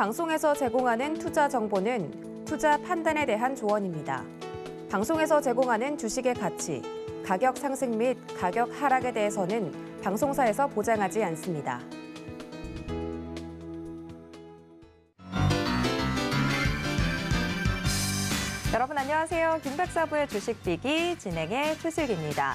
방송에서 제공하는 투자 정보는 투자 판단에 대한 조언입니다. 방송에서 제공하는 주식의 가치, 가격 상승 및 가격 하락에 대해서는 방송사에서 보장하지 않습니다. 여러분 안녕하세요. 김박사부의 주식비기 진행의 최슬기입니다.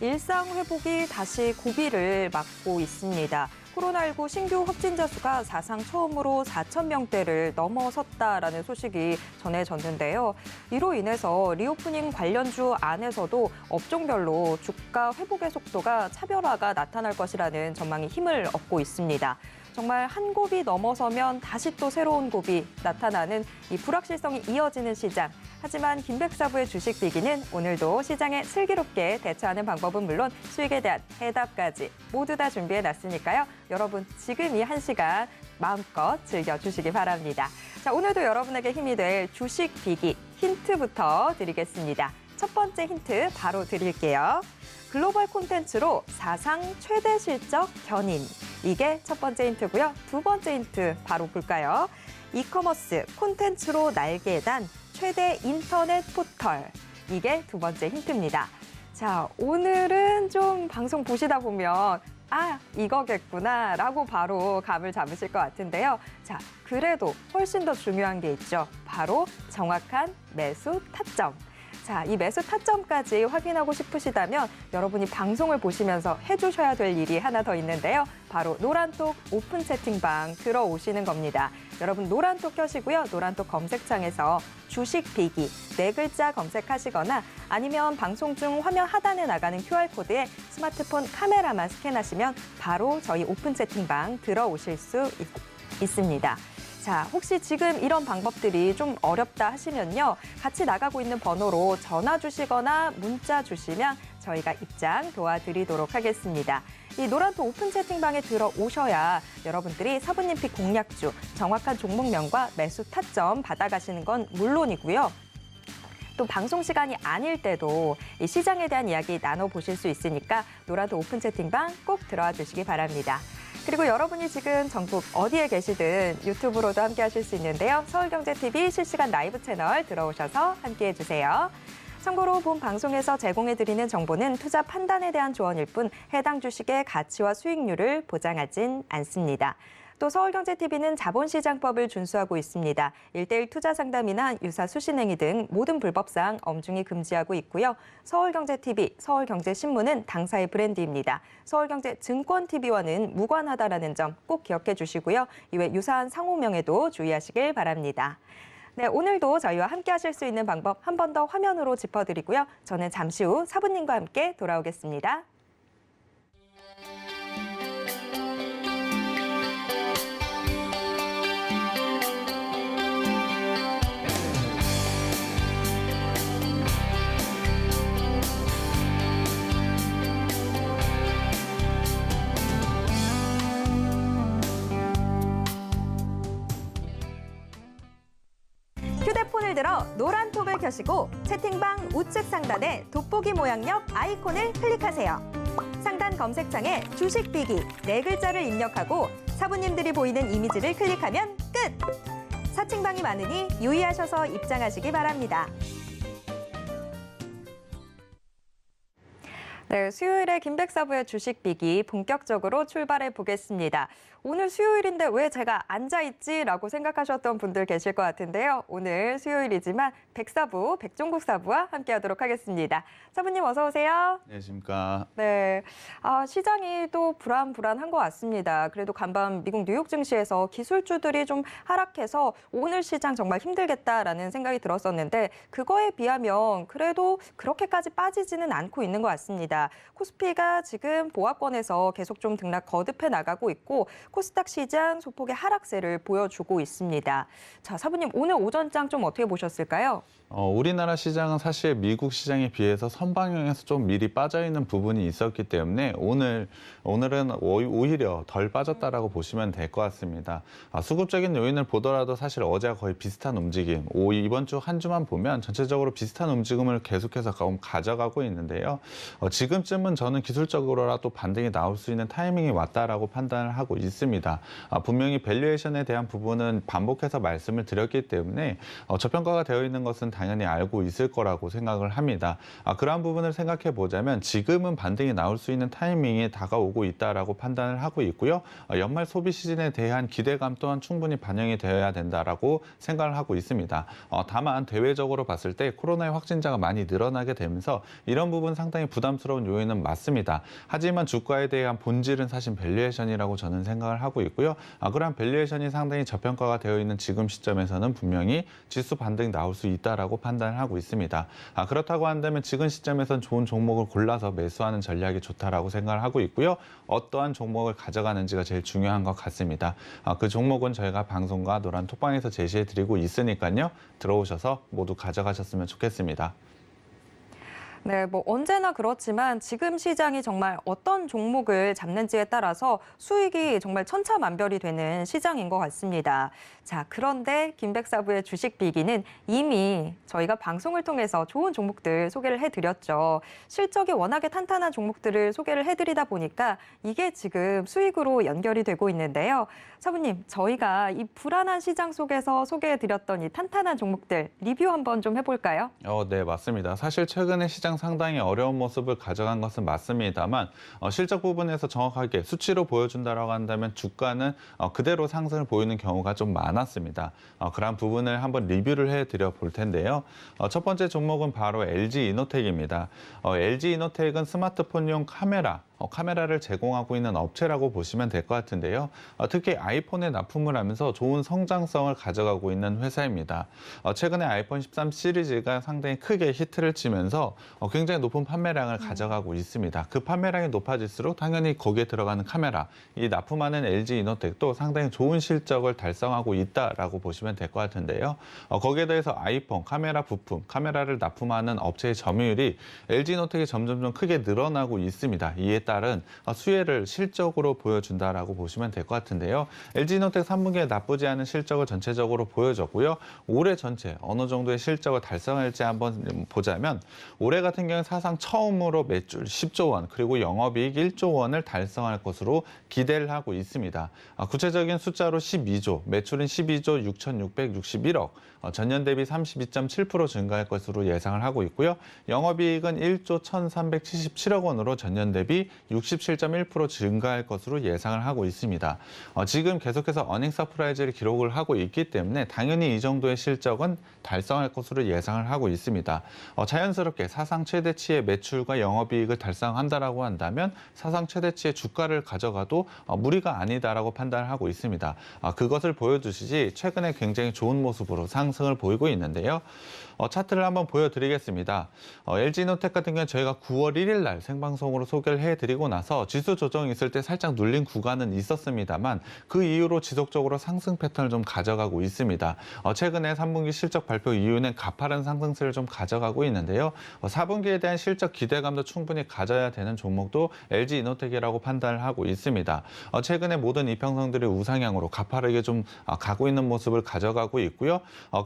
일상 회복이 다시 고비를 맞고 있습니다. 코로나19 신규 확진자 수가 사상 처음으로 4,000명대를 넘어섰다라는 소식이 전해졌는데요. 이로 인해서 리오프닝 관련주 안에서도 업종별로 주가 회복의 속도가 차별화가 나타날 것이라는 전망이 힘을 얻고 있습니다. 정말 한 곱이 넘어서면 다시 또 새로운 곱이 나타나는 이 불확실성이 이어지는 시장. 하지만 김백사부의 주식 비기는 오늘도 시장에 슬기롭게 대처하는 방법은 물론 수익에 대한 해답까지 모두 다 준비해놨으니까요. 여러분 지금 이 한 시간 마음껏 즐겨주시기 바랍니다. 자, 오늘도 여러분에게 힘이 될 주식 비기 힌트부터 드리겠습니다. 첫 번째 힌트 바로 드릴게요. 글로벌 콘텐츠로 사상 최대 실적 견인. 이게 첫 번째 힌트고요. 두 번째 힌트 바로 볼까요? 이커머스 콘텐츠로 날개단 최대 인터넷 포털. 이게 두 번째 힌트입니다. 자, 오늘은 좀 방송 보시다 보면 이거겠구나 라고 바로 감을 잡으실 것 같은데요. 자, 그래도 훨씬 더 중요한 게 있죠. 바로 정확한 매수 타점. 자, 이 매수 타점까지 확인하고 싶으시다면 여러분이 방송을 보시면서 해주셔야 될 일이 하나 더 있는데요. 바로 노란톡 오픈 채팅방 들어오시는 겁니다. 여러분 노란톡 켜시고요. 노란톡 검색창에서 주식 비기 4글자 검색하시거나 아니면 방송 중 화면 하단에 나가는 QR코드에 스마트폰 카메라만 스캔하시면 바로 저희 오픈 채팅방 들어오실 수 있습니다. 자, 혹시 지금 이런 방법들이 좀 어렵다 하시면요. 같이 나가고 있는 번호로 전화 주시거나 문자 주시면 저희가 입장 도와드리도록 하겠습니다. 이 노란톡 오픈 채팅방에 들어오셔야 여러분들이 사부님픽 공략주, 정확한 종목명과 매수 타점 받아가시는 건 물론이고요. 또 방송 시간이 아닐 때도 이 시장에 대한 이야기 나눠보실 수 있으니까 노란톡 오픈 채팅방 꼭 들어와 주시기 바랍니다. 그리고 여러분이 지금 전국 어디에 계시든 유튜브로도 함께 하실 수 있는데요. 서울경제TV 실시간 라이브 채널 들어오셔서 함께해 주세요. 참고로 본 방송에서 제공해드리는 정보는 투자 판단에 대한 조언일 뿐 해당 주식의 가치와 수익률을 보장하진 않습니다. 또 서울경제TV는 자본시장법을 준수하고 있습니다. 1:1 투자 상담이나 유사 수신행위 등 모든 불법사항 엄중히 금지하고 있고요. 서울경제TV, 서울경제신문은 당사의 브랜드입니다. 서울경제증권TV와는 무관하다라는 점 꼭 기억해 주시고요. 이외 유사한 상호명에도 주의하시길 바랍니다. 네, 오늘도 저희와 함께 하실 수 있는 방법 한 번 더 화면으로 짚어드리고요. 저는 잠시 후 사부님과 함께 돌아오겠습니다. 휴대폰을 들어 노란톡을 켜시고 채팅방 우측 상단에 돋보기 모양역 아이콘을 클릭하세요. 상단 검색창에 주식 비기 4글자를 입력하고 사부님들이 보이는 이미지를 클릭하면 끝! 사칭방이 많으니 유의하셔서 입장하시기 바랍니다. 네, 수요일에 김백사부의 주식 비기 본격적으로 출발해 보겠습니다. 오늘 수요일인데 왜 제가 앉아있지라고 생각하셨던 분들 계실 것 같은데요. 오늘 수요일이지만 백사부, 백종국 사부와 함께하도록 하겠습니다. 사부님 어서 오세요. 네, 안녕하십니까. 네, 시장이 또 불안한 것 같습니다. 그래도 간밤 미국 뉴욕 증시에서 기술주들이 좀 하락해서 오늘 시장 정말 힘들겠다라는 생각이 들었었는데 그거에 비하면 그래도 그렇게까지 빠지지는 않고 있는 것 같습니다. 코스피가 지금 보합권에서 계속 좀 등락 거듭해 나가고 있고 코스닥 시장 소폭의 하락세를 보여주고 있습니다. 자, 사부님 오늘 오전장 좀 어떻게 보셨을까요? 우리나라 시장은 사실 미국 시장에 비해서 선방향에서 좀 미리 빠져있는 부분이 있었기 때문에 오늘은 오히려 덜 빠졌다라고 보시면 될 것 같습니다. 수급적인 요인을 보더라도 사실 어제와 거의 비슷한 움직임, 이번 주 한 주만 보면 전체적으로 비슷한 움직임을 계속해서 가져가고 있는데요. 지금쯤은 저는 기술적으로라도 반등이 나올 수 있는 타이밍이 왔다라고 판단을 하고 있습니다. 있습니다. 분명히 밸류에이션에 대한 부분은 반복해서 말씀을 드렸기 때문에 저평가가 되어 있는 것은 당연히 알고 있을 거라고 생각을 합니다. 그러한 부분을 생각해 보자면 지금은 반등이 나올 수 있는 타이밍이 다가오고 있다라고 판단을 하고 있고요. 연말 소비 시즌에 대한 기대감 또한 충분히 반영이 되어야 된다라고 생각을 하고 있습니다. 다만 대외적으로 봤을 때 코로나의 확진자가 많이 늘어나게 되면서 이런 부분 상당히 부담스러운 요인은 맞습니다. 하지만 주가에 대한 본질은 사실 밸류에이션이라고 저는 생각을 하고 있고요. 그러한 밸류에이션이 상당히 저평가가 되어 있는 지금 시점에서는 분명히 지수 반등이 나올 수 있다라고 판단을 하고 있습니다. 그렇다고 한다면 지금 시점에선 좋은 종목을 골라서 매수하는 전략이 좋다라고 생각을 하고 있고요. 어떠한 종목을 가져가는지가 제일 중요한 것 같습니다. 그 종목은 저희가 방송과 노란 톡방에서 제시해드리고 있으니까요. 들어오셔서 모두 가져가셨으면 좋겠습니다. 네, 뭐 언제나 그렇지만 지금 시장이 정말 어떤 종목을 잡는지에 따라서 수익이 정말 천차만별이 되는 시장인 것 같습니다. 자, 그런데 김백사부의 주식 비기는 이미 저희가 방송을 통해서 좋은 종목들 소개를 해드렸죠. 실적이 워낙에 탄탄한 종목들을 소개를 해드리다 보니까 이게 지금 수익으로 연결이 되고 있는데요. 사부님, 저희가 이 불안한 시장 속에서 소개해드렸던 이 탄탄한 종목들 리뷰 한번 좀 해볼까요? 네, 맞습니다. 사실 최근에 시장 상당히 어려운 모습을 가져간 것은 맞습니다만 실적 부분에서 정확하게 수치로 보여준다라고 한다면 주가는 그대로 상승을 보이는 경우가 좀 많았습니다. 그런 부분을 한번 리뷰를 해드려 볼 텐데요. 첫 번째 종목은 바로 LG이노텍입니다. LG이노텍은 스마트폰용 카메라를 제공하고 있는 업체라고 보시면 될 것 같은데요. 특히 아이폰에 납품을 하면서 좋은 성장성을 가져가고 있는 회사입니다. 최근에 아이폰 13 시리즈가 상당히 크게 히트를 치면서 굉장히 높은 판매량을 가져가고 있습니다. 그 판매량이 높아질수록 당연히 거기에 들어가는 카메라, 이 납품하는 LG이노텍도 상당히 좋은 실적을 달성하고 있다라고 보시면 될 것 같은데요. 거기에 대해서 아이폰, 카메라 부품, 카메라를 납품하는 업체의 점유율이 LG이노텍이 점점 크게 늘어나고 있습니다. 이에 따른 수혜를 실적으로 보여준다라고 보시면 될 것 같은데요. LG이노텍 3분기에 나쁘지 않은 실적을 전체적으로 보여줬고요. 올해 전체 어느 정도의 실적을 달성할지 한번 보자면 올해 같은 경우는 사상 처음으로 매출 10조 원 그리고 영업이익 1조 원을 달성할 것으로 기대를 하고 있습니다. 구체적인 숫자로 12조, 매출은 12조 6,661억, 전년 대비 32.7% 증가할 것으로 예상을 하고 있고요. 영업이익은 1조 1,377억 원으로 전년 대비 67.1% 증가할 것으로 예상을 하고 있습니다. 지금 계속해서 어닝 서프라이즈를 기록을 하고 있기 때문에 당연히 이 정도의 실적은 달성할 것으로 예상을 하고 있습니다. 자연스럽게 사상 최대치의 매출과 영업이익을 달성한다라고 한다면 사상 최대치의 주가를 가져가도 무리가 아니다라고 판단을 하고 있습니다. 그것을 보여주시지 최근에 굉장히 좋은 모습으로 상승을 보이고 있는데요. 차트를 한번 보여드리겠습니다. LG이노텍 같은 경우는 저희가 9월 1일 날 생방송으로 소개를 해드리고 나서 지수 조정이 있을 때 살짝 눌린 구간은 있었습니다만 그 이후로 지속적으로 상승 패턴을 좀 가져가고 있습니다. 최근에 3분기 실적 발표 이후는 가파른 상승세를 좀 가져가고 있는데요. 4분기에 대한 실적 기대감도 충분히 가져야 되는 종목도 LG이노텍이라고 판단을 하고 있습니다. 최근에 모든 이평선들이 우상향으로 가파르게 좀 가고 있는 모습을 가져가고 있고요.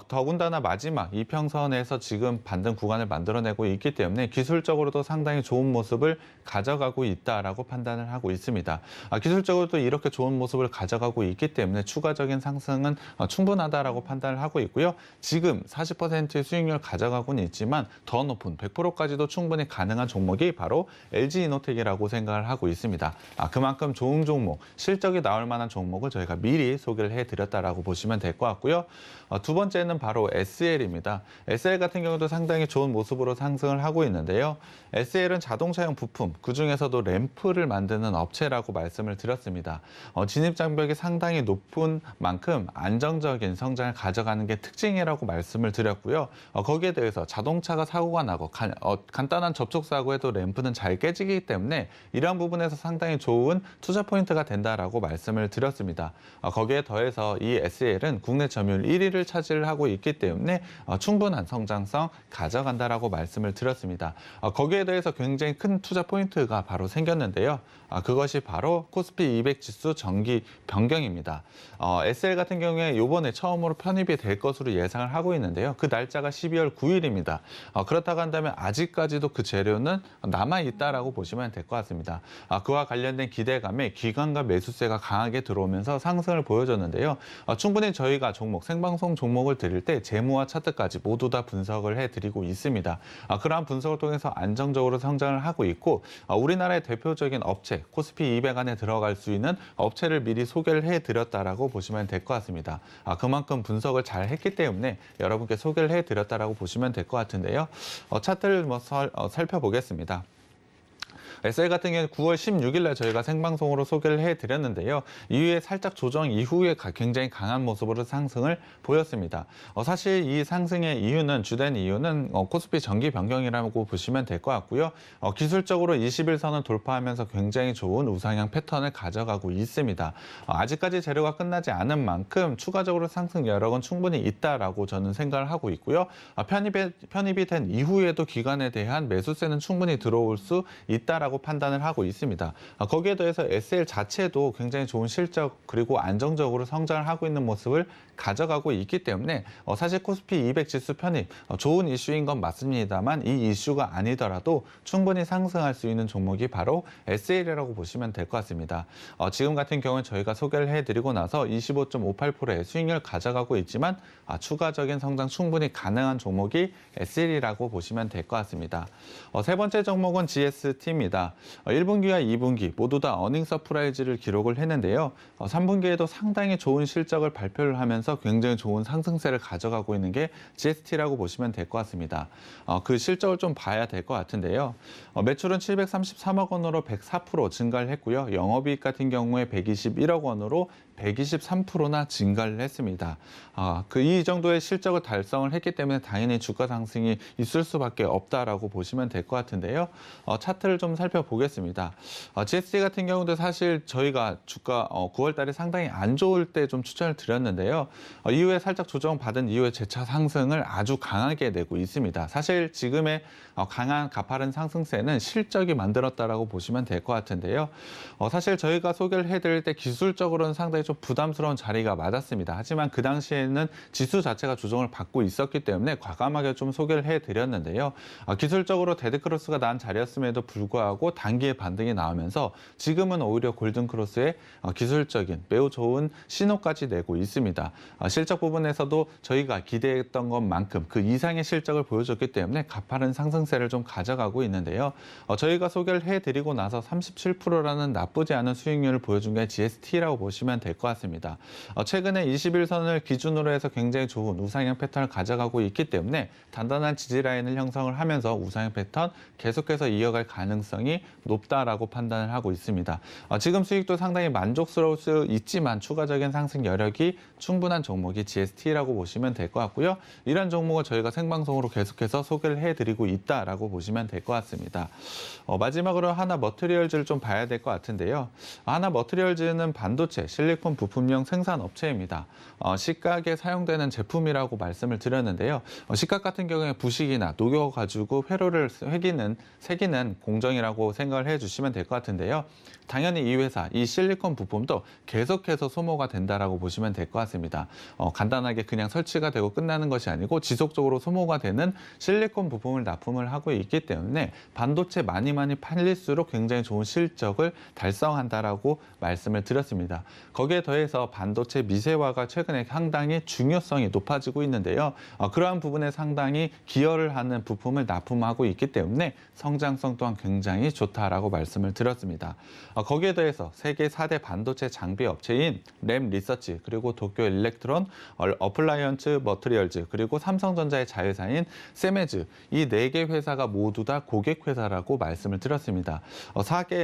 더군다나 마지막 이평선에서 지금 반등 구간을 만들어내고 있기 때문에 기술적으로도 상당히 좋은 모습을 가져가고 있다라고 판단을 하고 있습니다. 기술적으로도 이렇게 좋은 모습을 가져가고 있기 때문에 추가적인 상승은 충분하다라고 판단을 하고 있고요. 지금 40%의 수익률을 가져가고는 있지만 더 높은 100%까지도 충분히 가능한 종목이 바로 LG이노텍이라고 생각을 하고 있습니다. 그만큼 좋은 종목, 실적이 나올 만한 종목을 저희가 미리 소개를 해드렸다라고 보시면 될 것 같고요. 두 번째는 바로 SL입니다. SL 같은 경우도 상당히 좋은 모습으로 상승을 하고 있는데요. SL은 자동차용 부품, 그중에서도 램프를 만드는 업체라고 말씀을 드렸습니다. 진입장벽이 상당히 높은 만큼 안정적인 성장을 가져가는 게 특징이라고 말씀을 드렸고요. 거기에 대해서 자동차가 사고가 나고 간단한 접촉사고에도 램프는 잘 깨지기 때문에 이러한 부분에서 상당히 좋은 투자 포인트가 된다라고 말씀을 드렸습니다. 거기에 더해서 이 SL은 국내 점유율 1위를 차지를 하고 있기 때문에 충분한 성장성 가져간다라고 말씀을 드렸습니다. 거기에 대해서 굉장히 큰 투자 포인트가 바로 바로 생겼는데요. 그것이 바로 코스피 200 지수 정기 변경입니다. SL 같은 경우에 이번에 처음으로 편입이 될 것으로 예상을 하고 있는데요. 그 날짜가 12월 9일입니다. 그렇다고 한다면 아직까지도 그 재료는 남아있다라고 보시면 될 것 같습니다. 그와 관련된 기대감에 기관과 매수세가 강하게 들어오면서 상승을 보여줬는데요. 충분히 저희가 종목, 생방송 종목을 드릴 때 재무와 차트까지 모두 다 분석을 해드리고 있습니다. 그러한 분석을 통해서 안정적으로 성장을 하고 있고 우리나라의 대표적인 업체, 코스피 200 안에 들어갈 수 있는 업체를 미리 소개를 해드렸다라고 보시면 될 것 같습니다. 그만큼 분석을 잘 했기 때문에 여러분께 소개를 해드렸다라고 보시면 될 것 같은데요. 차트를 살펴보겠습니다. SL 같은 경우는 9월 16일 날 저희가 생방송으로 소개를 해드렸는데요. 이후에 살짝 조정 이후에 굉장히 강한 모습으로 상승을 보였습니다. 사실 이 상승의 이유는 주된 이유는 코스피 정기 변경이라고 보시면 될 것 같고요. 기술적으로 21선을 돌파하면서 굉장히 좋은 우상향 패턴을 가져가고 있습니다. 아직까지 재료가 끝나지 않은 만큼 추가적으로 상승 여력은 충분히 있다라고 저는 생각을 하고 있고요. 편입이 된 이후에도 기관에 대한 매수세는 충분히 들어올 수 있다라고 판단을 하고 있습니다. 거기에 더해서 SL 자체도 굉장히 좋은 실적 그리고 안정적으로 성장을 하고 있는 모습을 가져가고 있기 때문에 사실 코스피 200 지수 편입 좋은 이슈인 건 맞습니다만 이 이슈가 아니더라도 충분히 상승할 수 있는 종목이 바로 SL이라고 보시면 될 것 같습니다. 지금 같은 경우는 저희가 소개를 해드리고 나서 25.58%의 수익률을 가져가고 있지만 추가적인 성장 충분히 가능한 종목이 SL이라고 보시면 될 것 같습니다. 세 번째 종목은 GST입니다. 1분기와 2분기 모두 다 어닝 서프라이즈를 기록을 했는데요. 3분기에도 상당히 좋은 실적을 발표를 하면서 굉장히 좋은 상승세를 가져가고 있는 게 GST라고 보시면 될 것 같습니다. 그 실적을 좀 봐야 될 것 같은데요. 매출은 733억 원으로 104% 증가를 했고요. 영업이익 같은 경우에 121억 원으로 123%나 증가를 했습니다. 이 정도의 실적을 달성을 했기 때문에 당연히 주가 상승이 있을 수밖에 없다라고 보시면 될 것 같은데요. 차트를 좀 살펴보겠습니다. GST 같은 경우도 사실 저희가 주가 9월 달에 상당히 안 좋을 때 좀 추천을 드렸는데요. 이후에 살짝 조정받은 이후에 재차 상승을 아주 강하게 내고 있습니다. 사실 지금의 강한 가파른 상승세는 실적이 만들었다라고 보시면 될 것 같은데요. 사실 저희가 소개를 해드릴 때 기술적으로는 상당히 좀 부담스러운 자리가 맞았습니다. 하지만 그 당시에는 지수 자체가 조정을 받고 있었기 때문에 과감하게 좀 소개를 해드렸는데요. 기술적으로 데드크로스가 난 자리였음에도 불구하고 단기의 반등이 나오면서 지금은 오히려 골든크로스의 기술적인 매우 좋은 신호까지 내고 있습니다. 실적 부분에서도 저희가 기대했던 것만큼 그 이상의 실적을 보여줬기 때문에 가파른 상승세를 좀 가져가고 있는데요. 저희가 소개를 해드리고 나서 37%라는 나쁘지 않은 수익률을 보여준 게 GST라고 보시면 될 것 같습니다. 최근에 21선을 기준으로 해서 굉장히 좋은 우상향 패턴을 가져가고 있기 때문에 단단한 지지라인을 형성을 하면서 우상향 패턴 계속해서 이어갈 가능성이 높다라고 판단을 하고 있습니다. 지금 수익도 상당히 만족스러울 수 있지만 추가적인 상승 여력이 충분한 종목이 GST라고 보시면 될 것 같고요. 이런 종목을 저희가 생방송으로 계속해서 소개를 해드리고 있다라고 보시면 될 것 같습니다. 마지막으로 하나 머티리얼즈를 좀 봐야 될 것 같은데요. 하나 머티리얼즈는 반도체, 실리콘 부품용 생산 업체입니다. 식각에 사용되는 제품이라고 말씀을 드렸는데요. 식각 같은 경우에 부식이나 녹여가지고 회로를 새기는 공정이라고 생각을 해주시면 될 것 같은데요. 당연히 이 회사, 이 실리콘 부품도 계속해서 소모가 된다라고 보시면 될 것 같습니다. 간단하게 그냥 설치가 되고 끝나는 것이 아니고 지속적으로 소모가 되는 실리콘 부품을 납품을 하고 있기 때문에 반도체 많이 팔릴수록 굉장히 좋은 실적을 달성한다라고 말씀을 드렸습니다. 거기에 더해서 반도체 미세화가 최근에 상당히 중요성이 높아지고 있는데요. 그러한 부분에 상당히 기여를 하는 부품을 납품하고 있기 때문에 성장성 또한 굉장히 좋다라고 말씀을 드렸습니다. 거기에 더해서 세계 4대 반도체 장비 업체인 램 리서치, 그리고 도쿄 일렉트론, 어플라이언스 머티리얼즈, 그리고 삼성전자의 자회사인 세메즈, 이 4개 회사가 모두 다 고객 회사라고 말씀을 드렸습니다.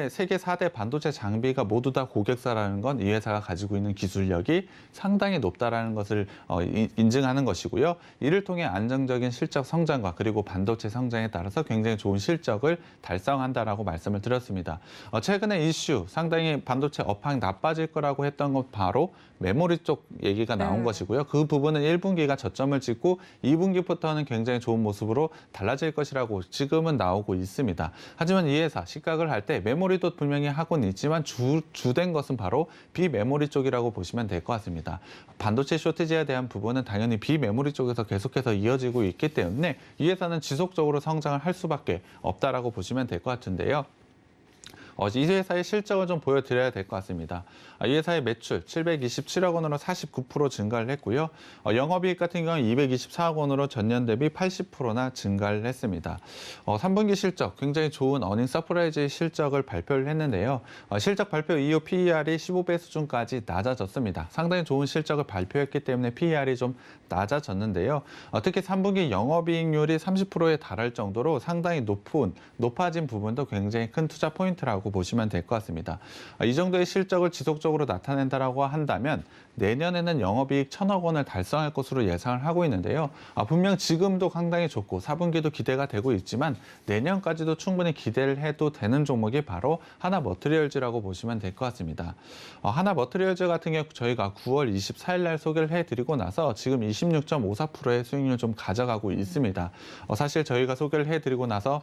세계 4대 반도체 장비가 모두 다 고객사라는 건 이 회사가 가지고 있는 기술력이 상당히 높다라는 것을 인증하는 것이고요. 이를 통해 안정적인 실적 성장과 그리고 반도체 성장에 따라서 굉장히 좋은 실적을 달성한다라고 말씀을 드렸습니다. 최근에 이슈, 상당히 반도체 업황 나빠질 거라고 했던 건 바로 메모리 쪽 얘기가 나온 네. 것이고요. 그 부분은 1분기가 저점을 찍고 2분기부터는 굉장히 좋은 모습으로 달라질 것이라고 지금은 나오고 있습니다. 하지만 이 회사 시각을 할 때 메모리도 분명히 하고는 있지만 주된 것은 바로 비메모리 쪽이라고 보시면 될 것 같습니다. 반도체 쇼티지에 대한 부분은 당연히 비메모리 쪽에서 계속해서 이어지고 있기 때문에 이 회사는 지속적으로 성장을 할 수밖에 없다라고 보시면 될 것 같은데요. 이 회사의 실적을 좀 보여드려야 될 것 같습니다. 이 회사의 매출 727억 원으로 49% 증가를 했고요. 영업이익 같은 경우는 224억 원으로 전년 대비 80%나 증가를 했습니다. 3분기 실적 굉장히 좋은 어닝 서프라이즈 실적을 발표를 했는데요. 실적 발표 이후 PER이 15배 수준까지 낮아졌습니다. 상당히 좋은 실적을 발표했기 때문에 PER이 좀 낮아졌는데요. 특히 3분기 영업이익률이 30%에 달할 정도로 상당히 높아진 부분도 굉장히 큰 투자 포인트라고 보시면 될 것 같습니다. 이 정도의 실적을 지속적으로 나타낸다라고 한다면 내년에는 영업이익 1,000억 원을 달성할 것으로 예상을 하고 있는데요. 분명 지금도 상당히 좋고 4분기도 기대가 되고 있지만 내년까지도 충분히 기대를 해도 되는 종목이 바로 하나머트리얼즈라고 보시면 될 것 같습니다. 하나머트리얼즈 같은 경우 저희가 9월 24일 날 소개를 해드리고 나서 지금 26.54%의 수익률을 좀 가져가고 있습니다. 사실 저희가 소개를 해드리고 나서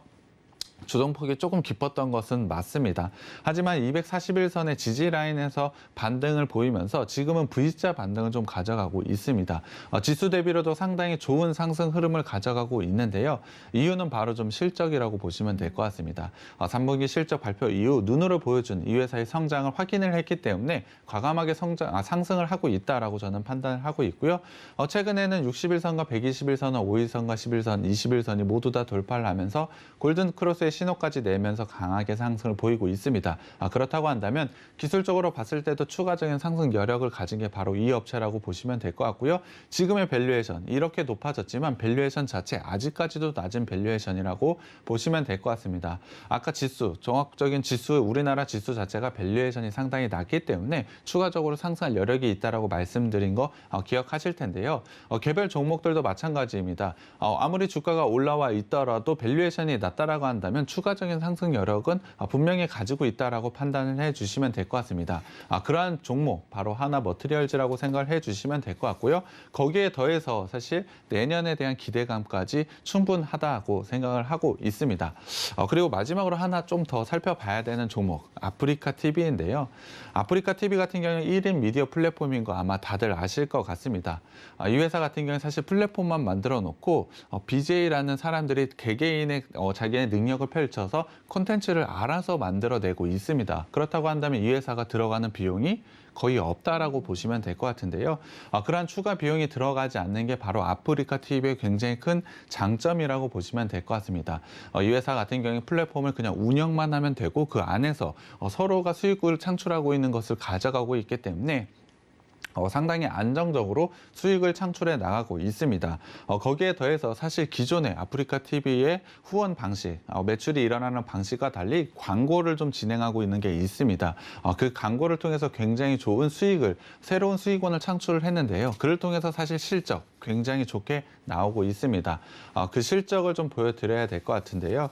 주동폭이 조금 깊었던 것은 맞습니다. 하지만 241선의 지지 라인에서 반등을 보이면서 지금은 V자 반등을 좀 가져가고 있습니다. 지수 대비로도 상당히 좋은 상승 흐름을 가져가고 있는데요. 이유는 바로 좀 실적이라고 보시면 될 것 같습니다. 3분기 실적 발표 이후 눈으로 보여준 이 회사의 성장을 확인을 했기 때문에 과감하게 상승을 하고 있다라고 저는 판단을 하고 있고요. 최근에는 61선과 121선은 5일선과 11선, 21선이 모두 다 돌파를 하면서 골든 크로스의 신호까지 내면서 강하게 상승을 보이고 있습니다. 그렇다고 한다면 기술적으로 봤을 때도 추가적인 상승 여력을 가진 게 바로 이 업체라고 보시면 될 것 같고요. 지금의 밸류에이션 이렇게 높아졌지만 밸류에이션 자체 아직까지도 낮은 밸류에이션이라고 보시면 될 것 같습니다. 아까 지수, 종합적인 지수, 우리나라 지수 자체가 밸류에이션이 상당히 낮기 때문에 추가적으로 상승할 여력이 있다라고 말씀드린 거 기억하실 텐데요. 개별 종목들도 마찬가지입니다. 아무리 주가가 올라와 있더라도 밸류에이션이 낮다라고 한다면 추가적인 상승 여력은 분명히 가지고 있다라고 판단을 해주시면 될 것 같습니다. 그러한 종목 바로 하나머트리얼즈라고 생각을 해주시면 될 것 같고요. 거기에 더해서 사실 내년에 대한 기대감까지 충분하다고 생각을 하고 있습니다. 그리고 마지막으로 하나 좀 더 살펴봐야 되는 종목 아프리카 TV인데요. 아프리카 TV 같은 경우는 1인 미디어 플랫폼인 거 아마 다들 아실 것 같습니다. 이 회사 같은 경우는 사실 플랫폼만 만들어 놓고 BJ라는 사람들이 개개인의 자기의 능력을 펼쳐서 콘텐츠를 알아서 만들어내고 있습니다. 그렇다고 한다면 이 회사가 들어가는 비용이 거의 없다라고 보시면 될 것 같은데요. 그러한 추가 비용이 들어가지 않는 게 바로 아프리카 TV의 굉장히 큰 장점이라고 보시면 될 것 같습니다. 이 회사 같은 경우에 플랫폼을 그냥 운영만 하면 되고 그 안에서 서로가 수익을 창출하고 있는 것을 가져가고 있기 때문에 상당히 안정적으로 수익을 창출해 나가고 있습니다. 거기에 더해서 사실 기존의 아프리카 TV의 후원 방식, 매출이 일어나는 방식과 달리 광고를 좀 진행하고 있는 게 있습니다. 그 광고를 통해서 굉장히 좋은 수익을, 새로운 수익원을 창출을 했는데요. 그를 통해서 사실 실적 굉장히 좋게 나오고 있습니다. 그 실적을 좀 보여드려야 될 것 같은데요.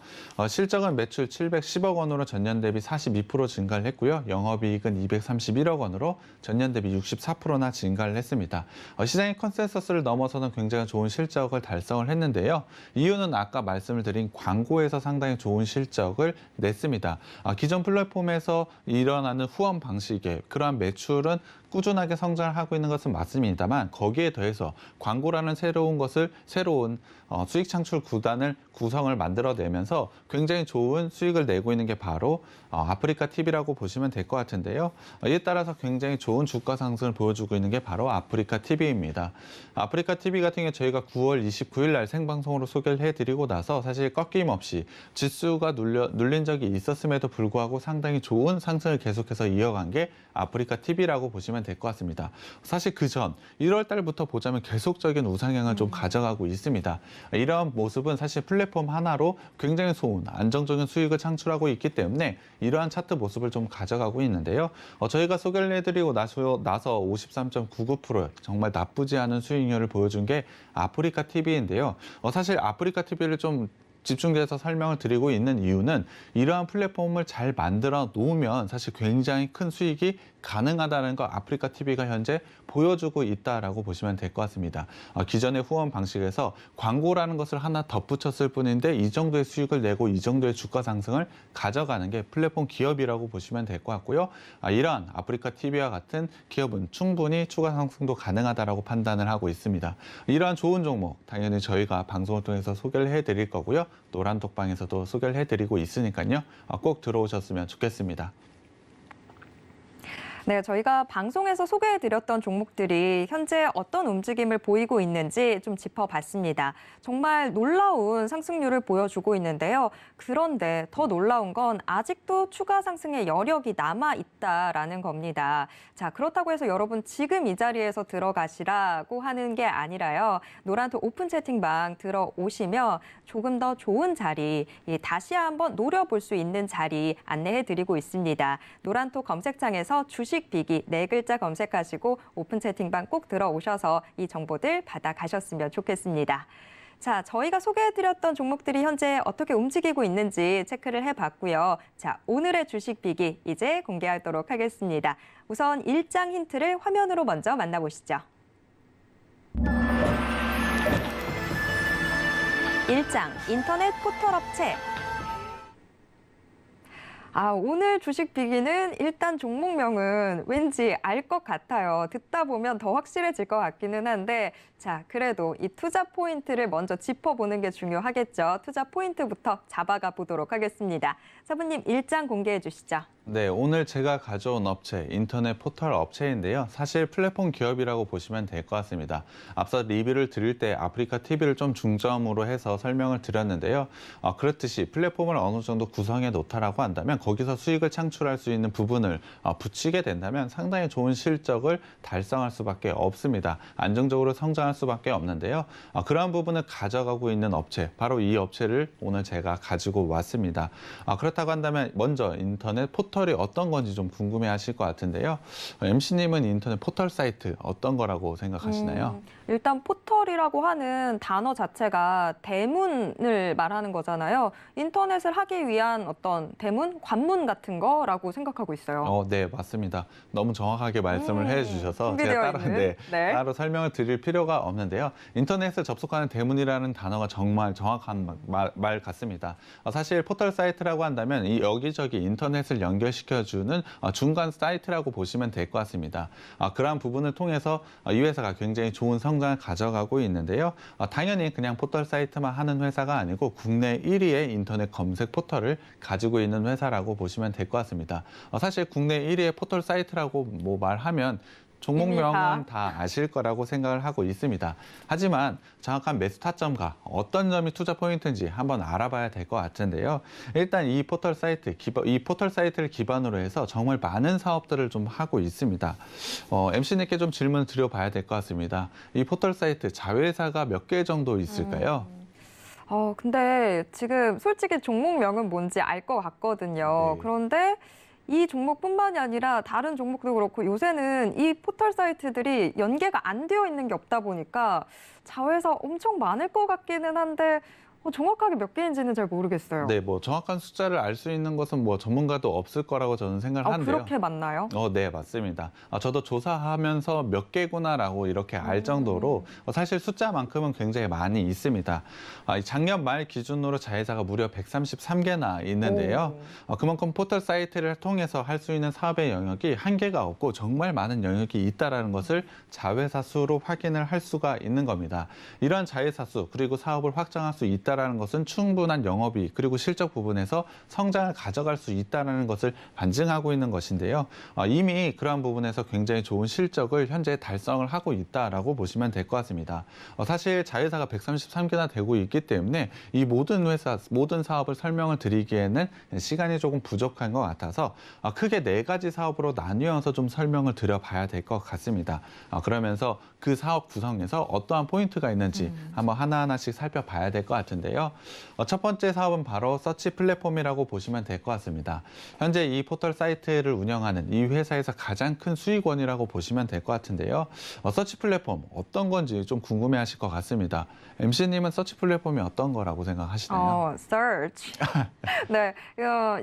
실적은 매출 710억 원으로 전년 대비 42% 증가를 했고요. 영업이익은 231억 원으로 전년 대비 64%나 증가를 했습니다. 시장의 컨센서스를 넘어서는 굉장히 좋은 실적을 달성을 했는데요. 이유는 아까 말씀을 드린 광고에서 상당히 좋은 실적을 냈습니다. 기존 플랫폼에서 일어나는 후원 방식의 그러한 매출은 꾸준하게 성장을 하고 있는 것은 맞습니다만 거기에 더해서 광고라는 새로운 수익 창출 구단을 구성을 만들어내면서 굉장히 좋은 수익을 내고 있는 게 바로 아프리카 TV라고 보시면 될 것 같은데요. 이에 따라서 굉장히 좋은 주가 상승을 보여주고 있는 게 바로 아프리카 TV입니다. 아프리카 TV 같은 경우 저희가 9월 29일 날 생방송으로 소개를 해드리고 나서 사실 꺾임없이 지수가 눌린 적이 있었음에도 불구하고 상당히 좋은 상승을 계속해서 이어간 게 아프리카 TV라고 보시면 될 것 같습니다. 사실 그전 1월 달부터 보자면 계속적인 우상향을 좀 가져가고 있습니다. 이러한 모습은 사실 플랫폼 하나로 굉장히 안정적인 수익을 창출하고 있기 때문에 이러한 차트 모습을 좀 가져가고 있는데요. 저희가 소개를 해드리고 나서 53.99% 정말 나쁘지 않은 수익률을 보여준 게 아프리카 TV인데요. 사실 아프리카 TV를 좀 집중돼서 설명을 드리고 있는 이유는 이러한 플랫폼을 잘 만들어 놓으면 사실 굉장히 큰 수익이 가능하다는 거 아프리카 TV가 현재 보여주고 있다라고 보시면 될 것 같습니다. 기존의 후원 방식에서 광고라는 것을 하나 덧붙였을 뿐인데 이 정도의 수익을 내고 이 정도의 주가 상승을 가져가는 게 플랫폼 기업이라고 보시면 될 것 같고요. 이러한 아프리카 TV와 같은 기업은 충분히 추가 상승도 가능하다라고 판단을 하고 있습니다. 이러한 좋은 종목 당연히 저희가 방송을 통해서 소개를 해드릴 거고요. 노란톡방에서도 소개를 해드리고 있으니까요. 꼭 들어오셨으면 좋겠습니다. 네, 저희가 방송에서 소개해드렸던 종목들이 현재 어떤 움직임을 보이고 있는지 좀 짚어봤습니다. 정말 놀라운 상승률을 보여주고 있는데요. 그런데 더 놀라운 건 아직도 추가 상승의 여력이 남아있다라는 겁니다. 자, 그렇다고 해서 여러분 지금 이 자리에서 들어가시라고 하는 게 아니라요. 노란톡 오픈 채팅방 들어오시면 조금 더 좋은 자리, 다시 한번 노려볼 수 있는 자리 안내해드리고 있습니다. 노란톡 검색창에서 주식 빅이 4글자 검색하시고 오픈 채팅방 꼭 들어오셔서 이 정보들 받아가셨으면 좋겠습니다. 자, 저희가 소개해드렸던 종목들이 현재 어떻게 움직이고 있는지 체크를 해봤고요. 자, 오늘의 주식 빅이 이제 공개하도록 하겠습니다. 우선 일장 힌트를 화면으로 먼저 만나보시죠. 일장 인터넷 포털 업체. 오늘 주식 빅위는 일단 종목명은 왠지 알 것 같아요. 듣다 보면 더 확실해질 것 같기는 한데 자, 그래도 이 투자 포인트를 먼저 짚어보는 게 중요하겠죠. 투자 포인트부터 잡아가 보도록 하겠습니다. 사부님 일장 공개해 주시죠. 네, 오늘 제가 가져온 업체, 인터넷 포털 업체인데요. 사실 플랫폼 기업이라고 보시면 될 것 같습니다. 앞서 리뷰를 드릴 때 아프리카 TV를 좀 중점으로 해서 설명을 드렸는데요. 그렇듯이 플랫폼을 어느 정도 구성해 놓다라고 한다면 거기서 수익을 창출할 수 있는 부분을 붙이게 된다면 상당히 좋은 실적을 달성할 수밖에 없습니다. 안정적으로 성장할 수밖에 없는데요. 그러한 부분을 가져가고 있는 업체, 바로 이 업체를 오늘 제가 가지고 왔습니다. 그렇다고 한다면 먼저 인터넷 포털이 어떤 건지 좀 궁금해하실 것 같은데요. MC님은 인터넷 포털 사이트 어떤 거라고 생각하시나요? 일단 포털이라고 하는 단어 자체가 대문을 말하는 거잖아요. 인터넷을 하기 위한 어떤 대문, 관문 같은 거라고 생각하고 있어요. 네, 맞습니다. 너무 정확하게 말씀을 해주셔서 제가 따로, 네. 따로 설명을 드릴 필요가 없는데요. 인터넷에 접속하는 대문이라는 단어가 정말 정확한 말 같습니다. 사실 포털 사이트라고 한다면 이 여기저기 인터넷을 연결시켜주는 중간 사이트라고 보시면 될 것 같습니다. 그러한 부분을 통해서 이 회사가 굉장히 좋은 성장을 가져가고 있는데요. 당연히 그냥 포털 사이트만 하는 회사가 아니고 국내 1위의 인터넷 검색 포털을 가지고 있는 회사라고 보시면 될 것 같습니다. 사실 국내 1위의 포털 사이트라고 말하면 종목명은 다 아실 거라고 생각을 하고 있습니다. 하지만 정확한 매수 타점과 어떤 점이 투자 포인트인지 한번 알아봐야 될 것 같은데요. 일단 이 포털 사이트를 기반으로 해서 정말 많은 사업들을 좀 하고 있습니다. MC님께 좀 질문을 드려봐야 될 것 같습니다. 이 포털 사이트 자회사가 몇 개 정도 있을까요? 근데 지금 솔직히 종목명은 뭔지 알 것 같거든요. 네. 그런데 이 종목뿐만이 아니라 다른 종목도 그렇고 요새는 이 포털 사이트들이 연계가 안 되어 있는 게 없다 보니까 자회사 엄청 많을 것 같기는 한데 정확하게 몇 개인지는 잘 모르겠어요. 네, 정확한 숫자를 알 수 있는 것은 전문가도 없을 거라고 저는 생각을 하는데요. 그렇게 맞나요? 네, 맞습니다. 저도 조사하면서 몇 개구나라고 이렇게 알 정도로 사실 숫자만큼은 굉장히 많이 있습니다. 작년 말 기준으로 자회사가 무려 133개나 있는데요. 그만큼 포털 사이트를 통해서 할 수 있는 사업의 영역이 한계가 없고 정말 많은 영역이 있다는 것을 자회사 수로 확인을 할 수가 있는 겁니다. 이러한 자회사 수 그리고 사업을 확장할 수 있다는 것은 충분한 영업이익 그리고 실적 부분에서 성장을 가져갈 수 있다는 것을 반증하고 있는 것인데요. 이미 그러한 부분에서 굉장히 좋은 실적을 현재 달성을 하고 있다라고 보시면 될 것 같습니다. 사실 자회사가 133개나 되고 있기 때문에 이 모든 사업을 설명을 드리기에는 시간이 조금 부족한 것 같아서 크게 4가지 사업으로 나뉘어서 좀 설명을 드려봐야 될 것 같습니다. 그러면서 그 사업 구성에서 어떠한 포인트가 있는지 한번 하나하나씩 살펴봐야 될 것 같은데 같은데요. 첫 번째 사업은 바로 서치 플랫폼이라고 보시면 될 것 같습니다. 현재 이 포털 사이트를 운영하는 이 회사에서 가장 큰 수익원이라고 보시면 될 것 같은데요. 서치 플랫폼 어떤 건지 좀 궁금해하실 것 같습니다. MC님은 서치 플랫폼이 어떤 거라고 생각하시나요? search. 네,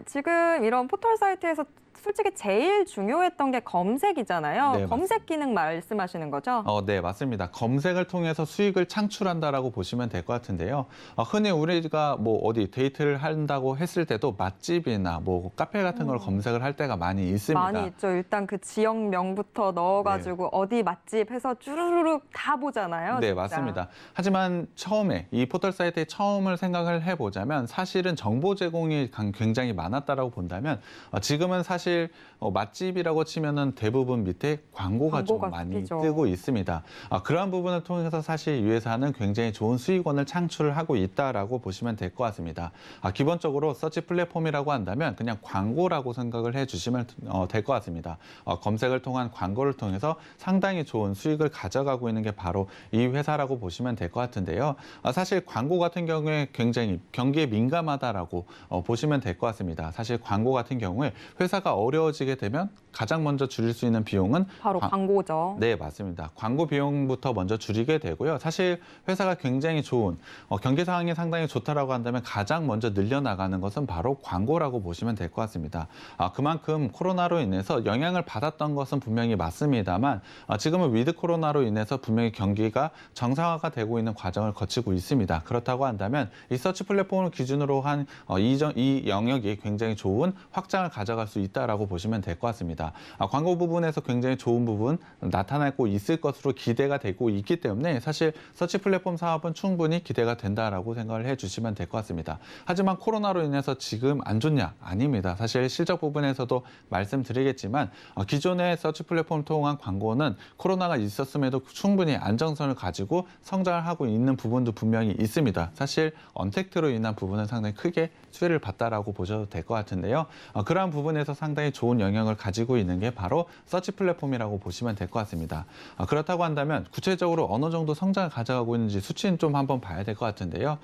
지금 이런 포털 사이트에서 솔직히 제일 중요했던 게 검색이잖아요. 네, 검색 기능 말씀하시는 거죠? 네, 맞습니다. 검색을 통해서 수익을 창출한다라고 보시면 될 것 같은데요. 흔히 우리가 뭐 어디 데이트를 한다고 했을 때도 맛집이나 뭐 카페 같은 걸 검색을 할 때가 많이 있습니다. 많이 있죠. 일단 그 지역명부터 넣어가지고 어디 맛집 해서 쭈루루룩 다 보잖아요. 네, 진짜. 맞습니다. 하지만 처음에 이 포털 사이트에 처음을 생각을 해보자면 사실은 정보 제공이 굉장히 많았다라고 본다면 지금은 사실 맛집이라고 치면은 대부분 밑에 광고가 좀 많이 뜨죠. 뜨고 있습니다. 그러한 부분을 통해서 사실 이 회사는 굉장히 좋은 수익원을 창출을 하고 있다라고 보시면 될 것 같습니다. 기본적으로 서치 플랫폼이라고 한다면 그냥 광고라고 생각을 해주시면 될 것 같습니다. 검색을 통한 광고를 통해서 상당히 좋은 수익을 가져가고 있는 게 바로 이 회사라고 보시면 될 것 같은데요. 사실 광고 같은 경우에 굉장히 경기에 민감하다라고 보시면 될 것 같습니다. 사실 광고 같은 경우에 회사가 어려워지게 되면 가장 먼저 줄일 수 있는 비용은 바로 광고죠. 네, 맞습니다. 광고 비용부터 먼저 줄이게 되고요. 사실 회사가 굉장히 좋은 경기 상황이 상당히 좋다라고 한다면 가장 먼저 늘려나가는 것은 바로 광고라고 보시면 될 것 같습니다. 그만큼 코로나로 인해서 영향을 받았던 것은 분명히 맞습니다만 지금은 위드 코로나로 인해서 분명히 경기가 정상화가 되고 있는 과정을 거치고 있습니다. 그렇다고 한다면 이 서치 플랫폼을 기준으로 한 이 영역이 굉장히 좋은 확장을 가져갈 수 있다라고 보시면 될 것 같습니다. 광고 부분에서 굉장히 좋은 부분 나타나고 있을 것으로 기대가 되고 있기 때문에 사실 서치 플랫폼 사업은 충분히 기대가 된다라고 생각을 해주시면 될 것 같습니다. 하지만 코로나로 인해서 지금 안 좋냐? 아닙니다. 사실 실적 부분에서도 말씀드리겠지만 기존의 서치 플랫폼을 통한 광고는 코로나가 있었음에도 충분히 안정성을 가지고 성장을 하고 있는 부분도 분명히 있습니다. 사실 언택트로 인한 부분은 상당히 크게 수혜를 봤다라고 보셔도 될 것 같은데요. 그러한 부분에서 상당히 좋은 영향을 가지고 있는 게 바로 서치 플랫폼이라고 보시면 될 것 같습니다. 그렇다고 한다면 구체적으로 어느 정도 성장을 가져가고 있는지 수치는 좀 한번 봐야 될 것 같은데요.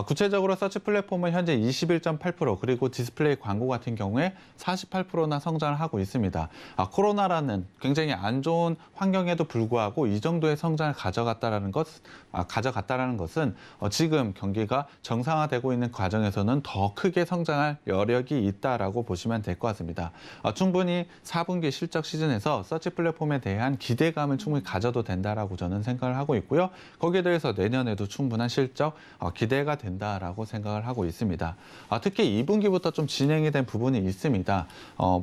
구체적으로 서치 플랫폼은 현재 21.8% 그리고 디스플레이 광고 같은 경우에 48%나 성장을 하고 있습니다. 코로나라는 굉장히 안 좋은 환경에도 불구하고 이 정도의 성장을 가져갔다라는 것은 지금 경기가 정상화되고 있는 과정에서는 더 크게 성장할 여력이 있다라고 보시면 될 것 같습니다. 충분히 4분기 실적 시즌에서 서치 플랫폼에 대한 기대감을 충분히 가져도 된다라고 저는 생각을 하고 있고요. 거기에 대해서 내년에도 충분한 실적 기대가 된다라고 생각을 하고 있습니다. 특히 2분기부터 좀 진행이 된 부분이 있습니다.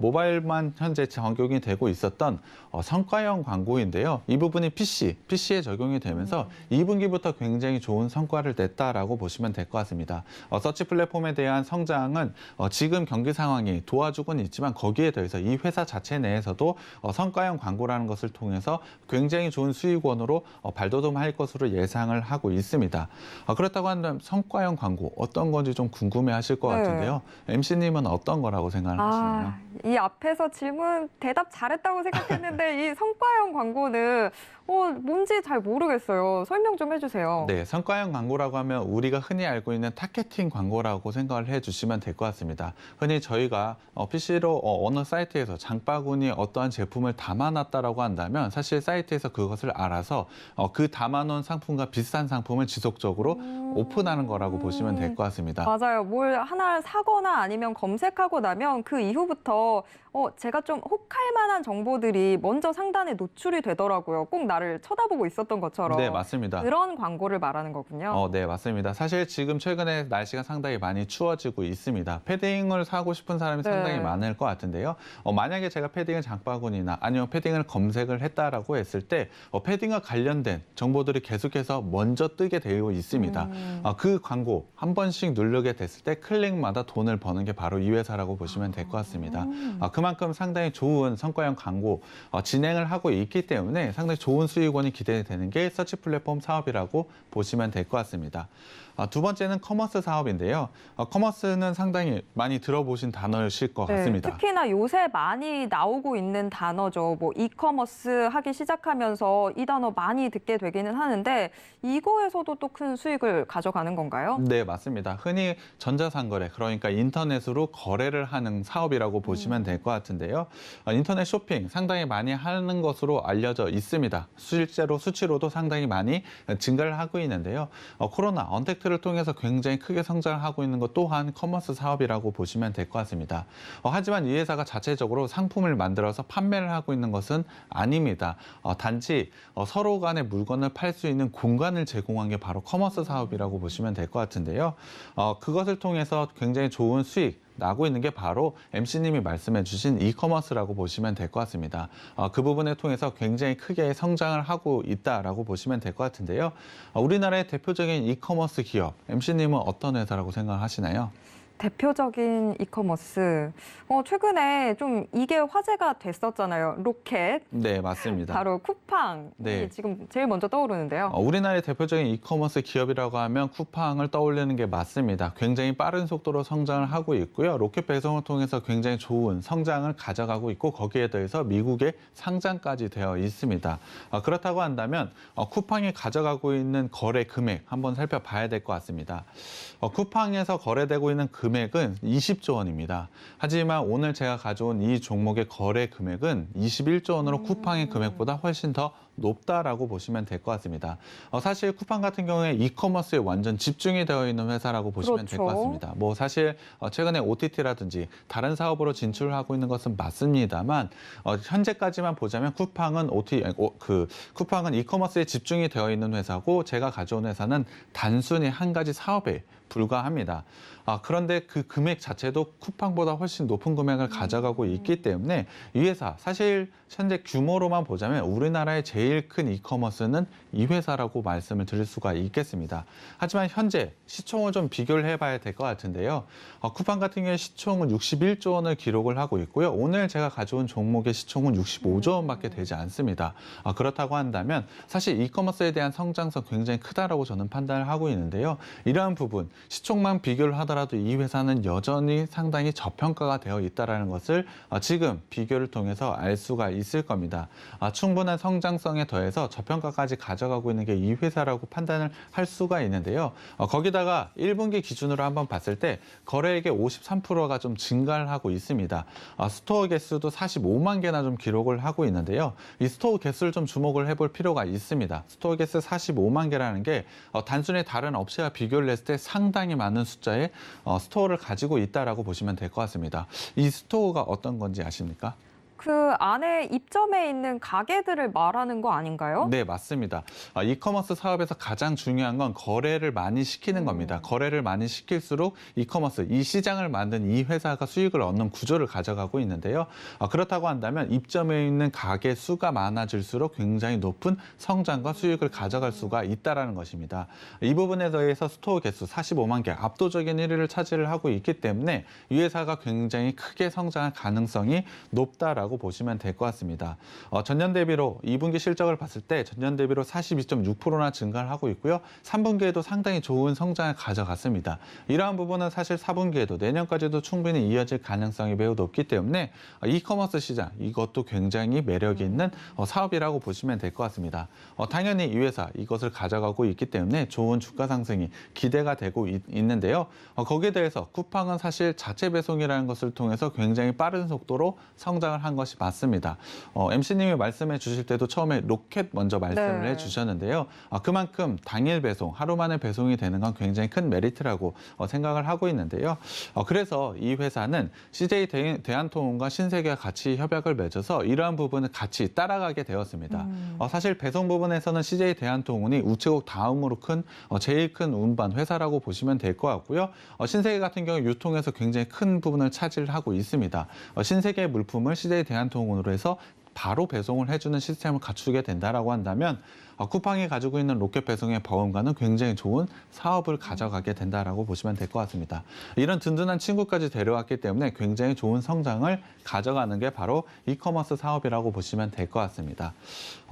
모바일만 현재 적용이 되고 있었던 성과형 광고인데요. 이 부분이 PC에 적용이 되면서 2분기부터 굉장히 좋은 성과를 냈다라고 보시면 될 것 같습니다. 서치 플랫폼에 대한 성장은 지금 경기 상황이 도와주고는 있지만 거기에 더해서 이 회사 자체 내에서도 성과형 광고라는 것을 통해서 굉장히 좋은 수익원으로 발돋움할 것으로 예상을 하고 있습니다. 그렇다고 한다면 성과형 광고 어떤 건지 좀 궁금해하실 것 같은데요. MC님은 어떤 거라고 생각하시나요? 이 앞에서 질문 대답 잘했다고 생각했는데 이 성과형 광고는 뭔지 잘 모르겠어요. 설명 좀 해주세요. 네, 성과형 광고라고 하면 우리가 흔히 알고 있는 타겟팅 광고라고 생각을 해주시면 될 것 같습니다. 흔히 저희가 PC로 어느 사이트에서 장바구니에 어떠한 제품을 담아놨다라고 한다면 사실 사이트에서 그것을 알아서 그 담아놓은 상품과 비슷한 상품을 지속적으로 오픈하는 거라고 보시면 될 것 같습니다. 맞아요. 뭘 하나 사거나 아니면 검색하고 나면 그 이후부터 제가 좀 혹할 만한 정보들이 먼저 상단에 노출이 되더라고요. 꼭 나를 쳐다보고 있었던 것처럼. 네, 맞습니다. 그런 광고를 말하는 거군요. 네, 맞습니다. 사실 지금 최근에 날씨가 상당히 많이 추워지고 있습니다. 패딩을 사고 싶은 사람이 상당히 많을 것 같은데요. 만약에 제가 패딩을 장바구니나 아니면 패딩을 검색을 했다라고 했을 때 패딩과 관련된 정보들이 계속해서 먼저 뜨게 되어 있습니다. 그 광고 한 번씩 누르게 됐을 때 클릭마다 돈을 버는 게 바로 이 회사라고 보시면 될 것 같습니다. 그만큼 상당히 좋은 성과형 광고 진행을 하고 있기 때문에 상당히 좋은 수익원이 기대되는 게 서치 플랫폼 사업이라고 보시면 될 것 같습니다. 두 번째는 커머스 사업인데요. 커머스는 상당히 많이 들어보신 단어이실 것 같습니다. 특히 특히나 요새 많이 나오고 있는 단어죠. 뭐 이커머스 하기 시작하면서 이 단어 많이 듣게 되기는 하는데 이거에서도 또 큰 수익을 가져가는 건가요? 네, 맞습니다. 흔히 전자상거래, 그러니까 인터넷으로 거래를 하는 사업이라고 보시면 될 것 같은데요. 인터넷 쇼핑 상당히 많이 하는 것으로 알려져 있습니다. 실제로 수치로도 상당히 많이 증가를 하고 있는데요. 코로나 언택트를 통해서 굉장히 크게 성장을 하고 있는 것 또한 커머스 사업이라고 보시면 될 것 같습니다. 하지만 이 회사가 자체적으로 상품을 만들어서 판매를 하고 있는 것은 아닙니다. 단지 서로 간의 물건을 팔 수 있는 공간을 제공한 게 바로 커머스 사업이라고 보시면 될 것 같은데요. 그것을 통해서 굉장히 좋은 수익 나고 있는 게 바로 MC님이 말씀해 주신 이커머스라고 보시면 될 것 같습니다. 그 부분을 통해서 굉장히 크게 성장을 하고 있다라고 보시면 될 것 같은데요. 우리나라의 대표적인 이커머스 기업, MC님은 어떤 회사라고 생각하시나요? 대표적인 이커머스. 최근에 좀 이게 화제가 됐었잖아요. 로켓. 네, 맞습니다. 바로 쿠팡이 네. 지금 제일 먼저 떠오르는데요. 우리나라의 대표적인 이커머스 기업이라고 하면 쿠팡을 떠올리는 게 맞습니다. 굉장히 빠른 속도로 성장을 하고 있고요. 로켓 배송을 통해서 굉장히 좋은 성장을 가져가고 있고 거기에 더해서 미국에 상장까지 되어 있습니다. 그렇다고 한다면 쿠팡이 가져가고 있는 거래 금액 한번 살펴봐야 될 것 같습니다. 쿠팡에서 거래되고 있는 금액은 20조 원입니다. 하지만 오늘 제가 가져온 이 종목의 거래 금액은 21조 원으로 쿠팡의 금액보다 훨씬 더 높다라고 보시면 될 것 같습니다. 사실 쿠팡 같은 경우에 이커머스에 완전 집중이 되어 있는 회사라고 보시면 될 것 그렇죠. 같습니다. 뭐 사실 최근에 OTT라든지 다른 사업으로 진출하고 있는 것은 맞습니다만 현재까지만 보자면 쿠팡은 쿠팡은 이커머스에 집중이 되어 있는 회사고 제가 가져온 회사는 단순히 한 가지 사업에 불과합니다. 그런데 그 금액 자체도 쿠팡보다 훨씬 높은 금액을 가져가고 있기 때문에 이 회사 사실 현재 규모로만 보자면 우리나라의 제일 큰 이커머스는 이 회사라고 말씀을 드릴 수가 있겠습니다. 하지만 현재 시총을 좀 비교를 해봐야 될 것 같은데요. 쿠팡 같은 경우에 시총은 61조 원을 기록을 하고 있고요. 오늘 제가 가져온 종목의 시총은 65조 원밖에 되지 않습니다. 그렇다고 한다면 사실 이커머스에 대한 성장성 굉장히 크다라고 저는 판단을 하고 있는데요. 이러한 부분 시총만 비교를 하더라도 이 회사는 여전히 상당히 저평가가 되어 있다는 것을 지금 비교를 통해서 알 수가 있을 겁니다. 충분한 성장성에 더해서 저평가까지 가져가고 있는 게 이 회사라고 판단을 할 수가 있는데요. 거기다가 1분기 기준으로 한번 봤을 때 거래액의 53%가 좀 증가를 하고 있습니다. 스토어 개수도 45만 개나 좀 기록을 하고 있는데요. 이 스토어 개수를 좀 주목을 해볼 필요가 있습니다. 스토어 개수 45만 개라는 게 단순히 다른 업체와 비교를 했을 때 상당히 많은 숫자의 스토어를 가지고 있다라고 보시면 될 것 같습니다. 이 스토어가 어떤 건지 아십니까? 그 안에 입점해 있는 가게들을 말하는 거 아닌가요? 네, 맞습니다. 이커머스 사업에서 가장 중요한 건 거래를 많이 시키는 겁니다. 거래를 많이 시킬수록 이커머스, 이 시장을 만든 이 회사가 수익을 얻는 구조를 가져가고 있는데요. 그렇다고 한다면 입점해 있는 가게 수가 많아질수록 굉장히 높은 성장과 수익을 가져갈 수가 있다는 것입니다. 이 부분에 대해서 스토어 개수 45만 개, 압도적인 1위를 차지를 하고 있기 때문에 이 회사가 굉장히 크게 성장할 가능성이 높다라고 보시면 될 것 같습니다. 전년 대비로 2분기 실적을 봤을 때 전년 대비로 42.6%나 증가를 하고 있고요. 3분기에도 상당히 좋은 성장을 가져갔습니다. 이러한 부분은 사실 4분기에도 내년까지도 충분히 이어질 가능성이 매우 높기 때문에 이커머스 시장 이것도 굉장히 매력 있는 사업이라고 보시면 될 것 같습니다. 당연히 이 회사 이것을 가져가고 있기 때문에 좋은 주가 상승이 기대가 되고 있는데요. 거기에 대해서 쿠팡은 사실 자체 배송이라는 것을 통해서 굉장히 빠른 속도로 성장을 한 것이 맞습니다. MC님이 말씀해 주실 때도 처음에 로켓 먼저 말씀을 네. 해주셨는데요. 그만큼 당일 배송, 하루 만에 배송이 되는 건 굉장히 큰 메리트라고 생각을 하고 있는데요. 그래서 이 회사는 CJ 대한통운과 신세계와 같이 협약을 맺어서 이러한 부분을 같이 따라가게 되었습니다. 사실 배송 부분에서는 CJ 대한통운이 우체국 다음으로 제일 큰 운반 회사라고 보시면 될 것 같고요. 신세계 같은 경우 유통에서 굉장히 큰 부분을 차지를 하고 있습니다. 신세계 물품을 CJ 대한통운으로 해서 바로 배송을 해주는 시스템을 갖추게 된다라고 한다면 쿠팡이 가지고 있는 로켓 배송의 버금가는 굉장히 좋은 사업을 가져가게 된다라고 보시면 될 것 같습니다. 이런 든든한 친구까지 데려왔기 때문에 굉장히 좋은 성장을 가져가는 게 바로 이커머스 사업이라고 보시면 될 것 같습니다.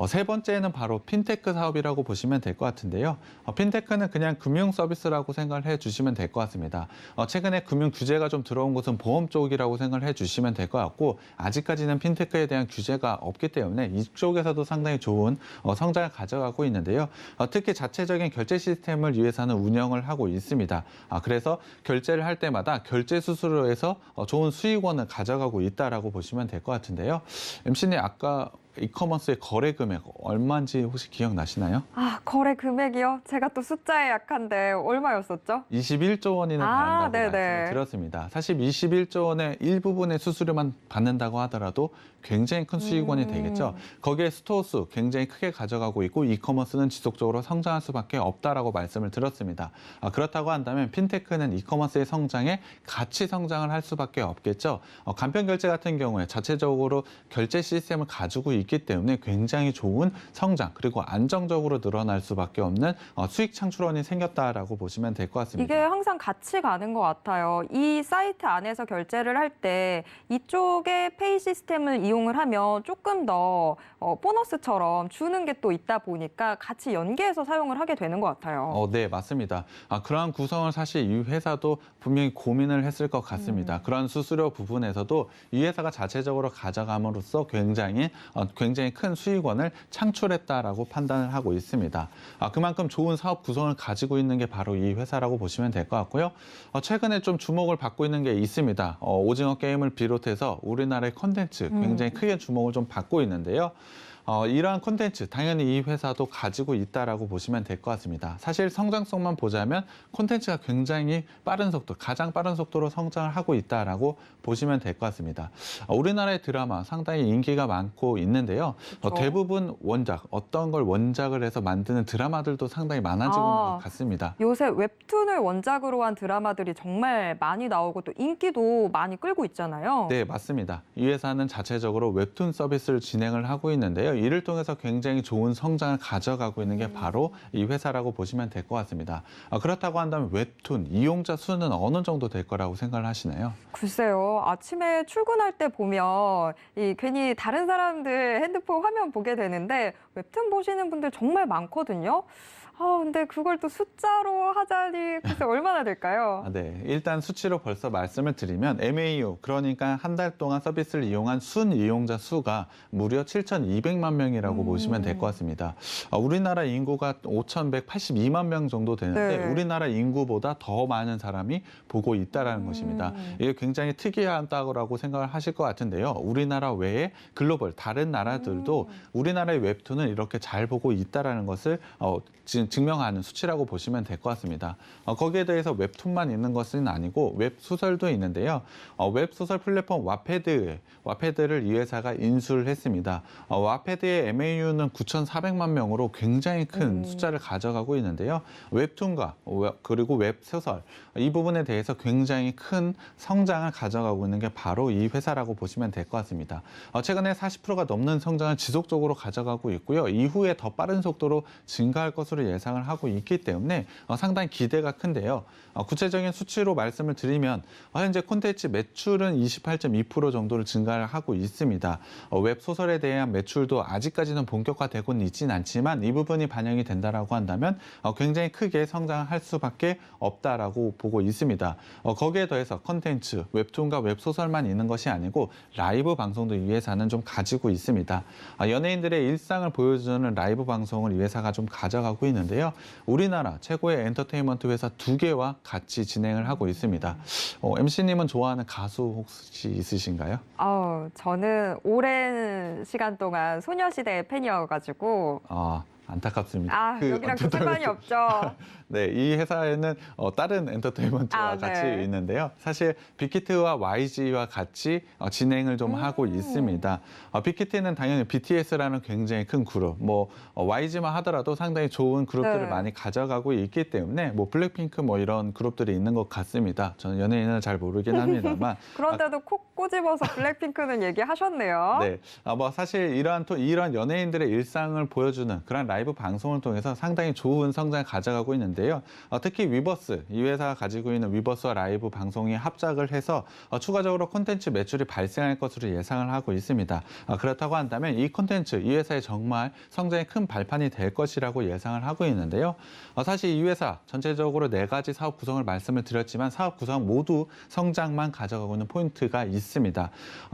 세 번째는 바로 핀테크 사업이라고 보시면 될 것 같은데요. 핀테크는 그냥 금융 서비스라고 생각을 해주시면 될 것 같습니다. 최근에 금융 규제가 좀 들어온 곳은 보험 쪽이라고 생각을 해주시면 될 것 같고 아직까지는 핀테크에 대한 규제가 없기 때문에 이쪽에서도 상당히 좋은 성장을 가져가고 있는데요. 특히 자체적인 결제 시스템을 이 회사는 운영을 하고 있습니다. 그래서 결제를 할 때마다 결제 수수료에서 좋은 수익원을 가져가고 있다라고 보시면 될 것 같은데요. MC님 아까 이커머스의 거래 금액 얼마인지 혹시 기억나시나요? 거래 금액이요? 제가 또 숫자에 약한데 얼마였었죠? 21조 원이나 된다고 네네. 말씀을 드렸습니다. 사실 21조 원의 일부분의 수수료만 받는다고 하더라도 굉장히 큰 수익원이 되겠죠. 거기에 스토어 수 굉장히 크게 가져가고 있고 이커머스는 지속적으로 성장할 수밖에 없다라고 말씀을 드렸습니다. 그렇다고 한다면 핀테크는 이커머스의 성장에 같이 성장을 할 수밖에 없겠죠. 간편결제 같은 경우에 자체적으로 결제 시스템을 가지고 있기 때문에 굉장히 좋은 성장 그리고 안정적으로 늘어날 수밖에 없는 수익 창출원이 생겼다라고 보시면 될 것 같습니다. 이게 항상 같이 가는 것 같아요. 이 사이트 안에서 결제를 할 때 이쪽에 페이 시스템을 이용을 하면 조금 더 보너스처럼 주는 게 또 있다 보니까 같이 연계해서 사용을 하게 되는 것 같아요. 네, 맞습니다. 그러한 구성을 사실 이 회사도 분명히 고민을 했을 것 같습니다. 그런 수수료 부분에서도 이 회사가 자체적으로 가져감으로써 굉장히 큰 수익원을 창출했다라고 판단을 하고 있습니다. 그만큼 좋은 사업 구성을 가지고 있는 게 바로 이 회사라고 보시면 될 것 같고요. 최근에 좀 주목을 받고 있는 게 있습니다. 오징어 게임을 비롯해서 우리나라의 콘텐츠 굉장히 크게 주목을 좀 받고 있는데요. 이러한 콘텐츠 당연히 이 회사도 가지고 있다라고 보시면 될 것 같습니다. 사실 성장성만 보자면 콘텐츠가 굉장히 빠른 속도, 가장 빠른 속도로 성장을 하고 있다라고 보시면 될 것 같습니다. 우리나라의 드라마 상당히 인기가 많고 있는데요. 그렇죠. 대부분 원작, 어떤 걸 원작을 해서 만드는 드라마들도 상당히 많아지고 있는 것 같습니다. 요새 웹툰을 원작으로 한 드라마들이 정말 많이 나오고 또 인기도 많이 끌고 있잖아요. 네, 맞습니다. 이 회사는 자체적으로 웹툰 서비스를 진행을 하고 있는데요. 이를 통해서 굉장히 좋은 성장을 가져가고 있는 게 바로 이 회사라고 보시면 될 것 같습니다. 그렇다고 한다면 웹툰 이용자 수는 어느 정도 될 거라고 생각을 하시나요? 글쎄요. 아침에 출근할 때 보면 괜히 다른 사람들 핸드폰 화면 보게 되는데 웹툰 보시는 분들 정말 많거든요. 근데 그걸 또 숫자로 하자니 글쎄 얼마나 될까요? 네, 일단 수치로 벌써 말씀을 드리면 MAU, 그러니까 한 달 동안 서비스를 이용한 순 이용자 수가 무려 7,200만 명이라고 보시면 될 것 같습니다. 우리나라 인구가 5,182만 명 정도 되는데 네. 우리나라 인구보다 더 많은 사람이 보고 있다라는 것입니다. 이게 굉장히 특이하다고 생각을 하실 것 같은데요. 우리나라 외에 글로벌 다른 나라들도 우리나라의 웹툰을 이렇게 잘 보고 있다라는 것을 증명하는 수치라고 보시면 될 것 같습니다. 거기에 대해서 웹툰만 있는 것은 아니고 웹소설도 있는데요. 웹소설 플랫폼 와패드를 이 회사가 인수를 했습니다. 와패드의 MAU는 9,400만 명으로 굉장히 큰 숫자를 가져가고 있는데요. 웹툰과 그리고 웹소설 이 부분에 대해서 굉장히 큰 성장을 가져가고 있는 게 바로 이 회사라고 보시면 될 것 같습니다. 최근에 40%가 넘는 성장을 지속적으로 가져가고 있고요. 이후에 더 빠른 속도로 증가할 것으로 예상을 하고 있기 때문에 상당히 기대가 큰데요. 구체적인 수치로 말씀을 드리면 현재 콘텐츠 매출은 28.2% 정도를 증가를 하고 있습니다. 웹소설에 대한 매출도 아직까지는 본격화되고는 있지는 않지만 이 부분이 반영이 된다라고 한다면 굉장히 크게 성장할 수밖에 없다라고 보고 있습니다. 거기에 더해서 콘텐츠, 웹툰과 웹소설만 있는 것이 아니고 라이브 방송도 이 회사는 좀 가지고 있습니다. 연예인들의 일상을 보여주는 라이브 방송을 이 회사가 좀 가져가고 있는데요. 우리나라 최고의 엔터테인먼트 회사 2개와 같이 진행을 하고 있습니다. MC님은 좋아하는 가수 혹시 있으신가요? 저는 오랜 시간 동안 소녀시대 팬이어가지고 안타깝습니다. 여기랑 그 상관이 없죠. 네, 이 회사에는 다른 엔터테인먼트와 같이 네. 있는데요. 사실 빅히트와 YG와 같이 진행을 좀 하고 있습니다. 빅히트는 당연히 BTS라는 굉장히 큰 그룹, YG만 하더라도 상당히 좋은 그룹들을 네. 많이 가져가고 있기 때문에 블랙핑크 이런 그룹들이 있는 것 같습니다. 저는 연예인은 잘 모르긴 합니다만. 그런데도 콕 꼬집어서 블랙핑크는 얘기하셨네요. 네, 사실 이러한 연예인들의 일상을 보여주는 그런 라이브 방송을 통해서 상당히 좋은 성장을 가져가고 있는데요. 특히 위버스, 이 회사가 가지고 있는 위버스와 라이브 방송이 합작을 해서 추가적으로 콘텐츠 매출이 발생할 것으로 예상을 하고 있습니다. 그렇다고 한다면 이 콘텐츠, 이 회사의 정말 성장에 큰 발판이 될 것이라고 예상을 하고 있는데요. 사실 이 회사 전체적으로 4가지 사업 구성을 말씀을 드렸지만 사업 구성 모두 성장만 가져가고 있는 포인트가 있습니다.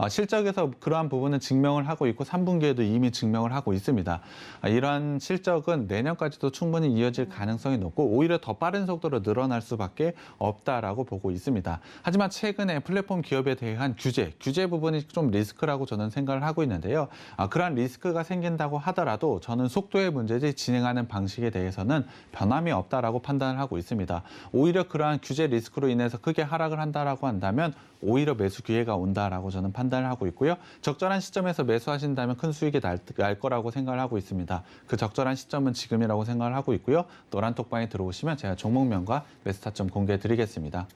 실적에서 그러한 부분은 증명을 하고 있고 3분기에도 이미 증명을 하고 있습니다. 이러한 실적은 내년까지도 충분히 이어질 가능성이 높고 오히려 더 빠른 속도로 늘어날 수밖에 없다라고 보고 있습니다. 하지만 최근에 플랫폼 기업에 대한 규제 부분이 좀 리스크라고 저는 생각을 하고 있는데요. 그러한 리스크가 생긴다고 하더라도 저는 속도의 문제지 진행하는 방식에 대해서는 변함이 없다라고 판단을 하고 있습니다. 오히려 그러한 규제 리스크로 인해서 크게 하락을 한다라고 한다면 오히려 매수 기회가 온다라고 저는 판단을 하고 있고요. 적절한 시점에서 매수하신다면 큰 수익이 날 거라고 생각을 하고 있습니다. 그 적절한 시점은 지금이라고 생각을 하고 있고요. 노란톡방에 들어오시면 제가 종목명과 매수 타점 공개해 드리겠습니다.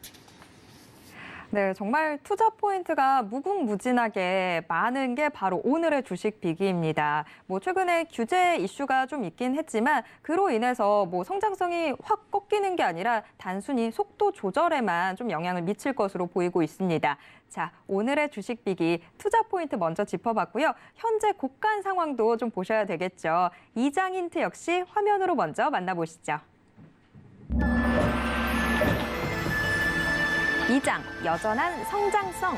네, 정말 투자 포인트가 무궁무진하게 많은 게 바로 오늘의 주식 비기입니다. 최근에 규제 이슈가 좀 있긴 했지만 그로 인해서 성장성이 확 꺾이는 게 아니라 단순히 속도 조절에만 좀 영향을 미칠 것으로 보이고 있습니다. 자, 오늘의 주식 비기 투자 포인트 먼저 짚어봤고요. 현재 곡간 상황도 좀 보셔야 되겠죠. 이장 힌트 역시 화면으로 먼저 만나보시죠. 2장, 여전한 성장성.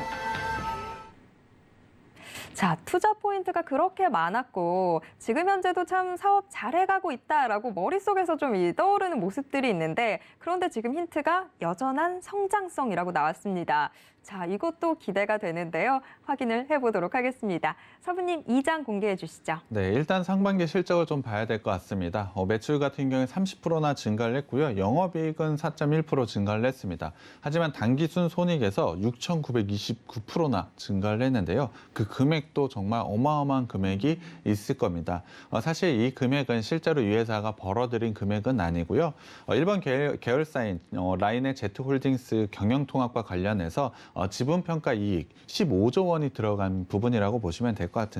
자, 투자 포인트가 그렇게 많았고 지금 현재도 참 사업 잘해가고 있다라고 머릿속에서 좀 떠오르는 모습들이 있는데 그런데 지금 힌트가 여전한 성장성이라고 나왔습니다. 자, 이것도 기대가 되는데요. 확인을 해보도록 하겠습니다. 서부님 2장 공개해 주시죠. 네, 일단 상반기 실적을 좀 봐야 될 것 같습니다. 매출 같은 경우에 30%나 증가를 했고요. 영업이익은 4.1% 증가를 했습니다. 하지만 단기순 손익에서 6,929%나 증가를 했는데요. 그 금액도 정말 어마어마한 금액이 있을 겁니다. 사실 이 금액은 실제로 이 회사가 벌어들인 금액은 아니고요. 일본 계열사인 라인의 Z홀딩스 경영통합과 관련해서 지분평가 이익 15조 원이 들어간 부분이라고 보시면 될 것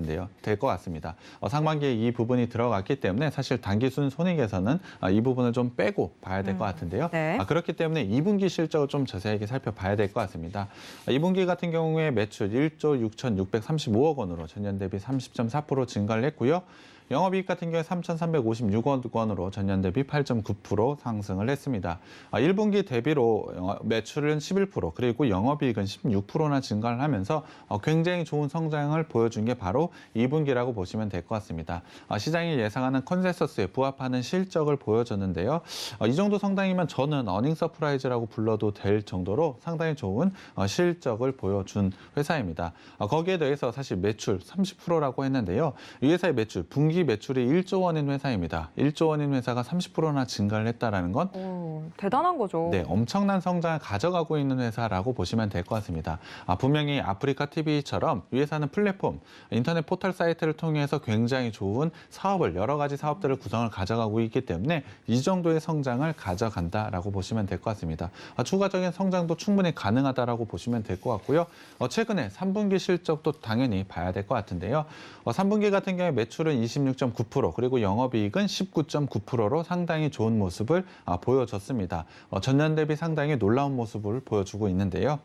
같습니다. 상반기에 이 부분이 들어갔기 때문에 사실 단기순 손익에서는 이 부분을 좀 빼고 봐야 될 것 같은데요. 네. 그렇기 때문에 2분기 실적을 좀 자세하게 살펴봐야 될 것 같습니다. 2분기 같은 경우에 매출 1조 6,635억 원으로 전년 대비 30.4% 증가를 했고요. 영업이익 같은 경우에 3,356억 원으로 전년 대비 8.9% 상승을 했습니다. 1분기 대비로 매출은 11% 그리고 영업이익은 16%나 증가를 하면서 굉장히 좋은 성장을 보여준 게 바로 2분기라고 보시면 될 것 같습니다. 시장이 예상하는 컨센서스에 부합하는 실적을 보여줬는데요. 이 정도 성장이면 저는 어닝 서프라이즈라고 불러도 될 정도로 상당히 좋은 실적을 보여준 회사입니다. 거기에 대해서 사실 매출 30%라고 했는데요. 이 회사의 매출, 분기 매출이 1조 원인 회사입니다. 1조 원인 회사가 30%나 증가를 했다는 건 대단한 거죠. 네, 엄청난 성장을 가져가고 있는 회사라고 보시면 될 것 같습니다. 분명히 아프리카 TV처럼 이 회사는 플랫폼, 인터넷 포털 사이트를 통해서 굉장히 좋은 사업을, 여러 가지 사업들을 구성을 가져가고 있기 때문에 이 정도의 성장을 가져간다라고 보시면 될 것 같습니다. 추가적인 성장도 충분히 가능하다라고 보시면 될 것 같고요. 최근에 3분기 실적도 당연히 봐야 될 것 같은데요. 3분기 같은 경우에 매출은 26.9% 그리고 영업이익은 19.9%로 상당히 좋은 모습을 보여줬습니다. 전년 대비 상당히 놀라운 모습을 보여주고 있는데요.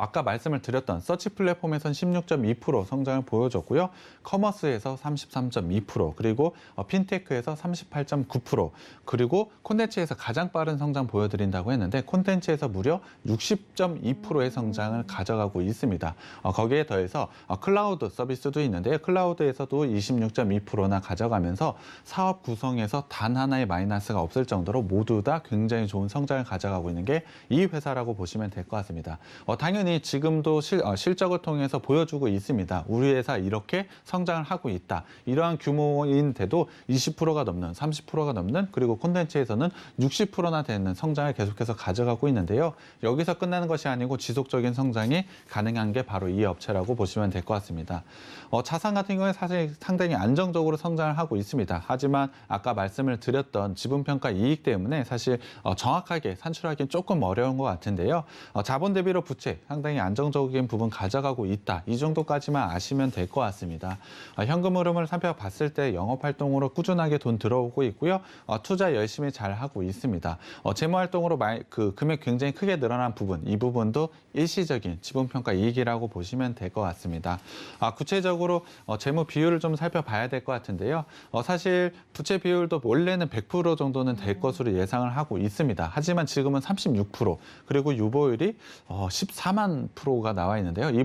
아까 말씀을 드렸던 서치 플랫폼에선 16.2% 성장을 보여줬고요. 커머스에서 33.2% 그리고 핀테크에서 38.9% 그리고 콘텐츠에서 가장 빠른 성장 보여드린다고 했는데 콘텐츠에서 무려 60.2%의 성장을 가져가고 있습니다. 거기에 더해서 클라우드 서비스도 있는데요. 클라우드에서도 26.2%나 가져가면서 사업 구성에서 단 하나의 마이너스가 없을 정도로 모두 다 굉장히 좋은 성장을 가져가고 있는 게 이 회사라고 보시면 될 것 같습니다. 당연히 지금도 실적을 통해서 보여주고 있습니다. 우리 회사 이렇게 성장을 하고 있다. 이러한 규모인데도 20%가 넘는, 30%가 넘는 그리고 콘텐츠에서는 60%나 되는 성장을 계속해서 가져가고 있는데요. 여기서 끝나는 것이 아니고 지속적인 성장이 가능한 게 바로 이 업체라고 보시면 될 것 같습니다. 자산 같은 경우에 사실 상당히 안정적으로 성장을 하고 있습니다. 하지만 아까 말씀을 드렸던 지분평가 이익 때문에 사실 정확하게 산출하기는 조금 어려운 것 같은데요. 자본 대비로 부채 상당히 안정적인 부분 가져가고 있다. 이 정도까지만 아시면 될 것 같습니다. 현금 흐름을 살펴봤을 때 영업활동으로 꾸준하게 돈 들어오고 있고요. 투자 열심히 잘 하고 있습니다. 재무활동으로 금액 굉장히 크게 늘어난 부분, 이 부분도 일시적인 지분평가 이익이라고 보시면 될 것 같습니다. 구체적으로 재무 비율을 좀 살펴봐야 될 것 같은데요. 사실 부채 비율도 원래는 100% 정도는 될 것으로 예상을 하고 있습니다. 하지만 지금은 36%, 그리고 유보율이 14만 프로가 나와 있는데요. 이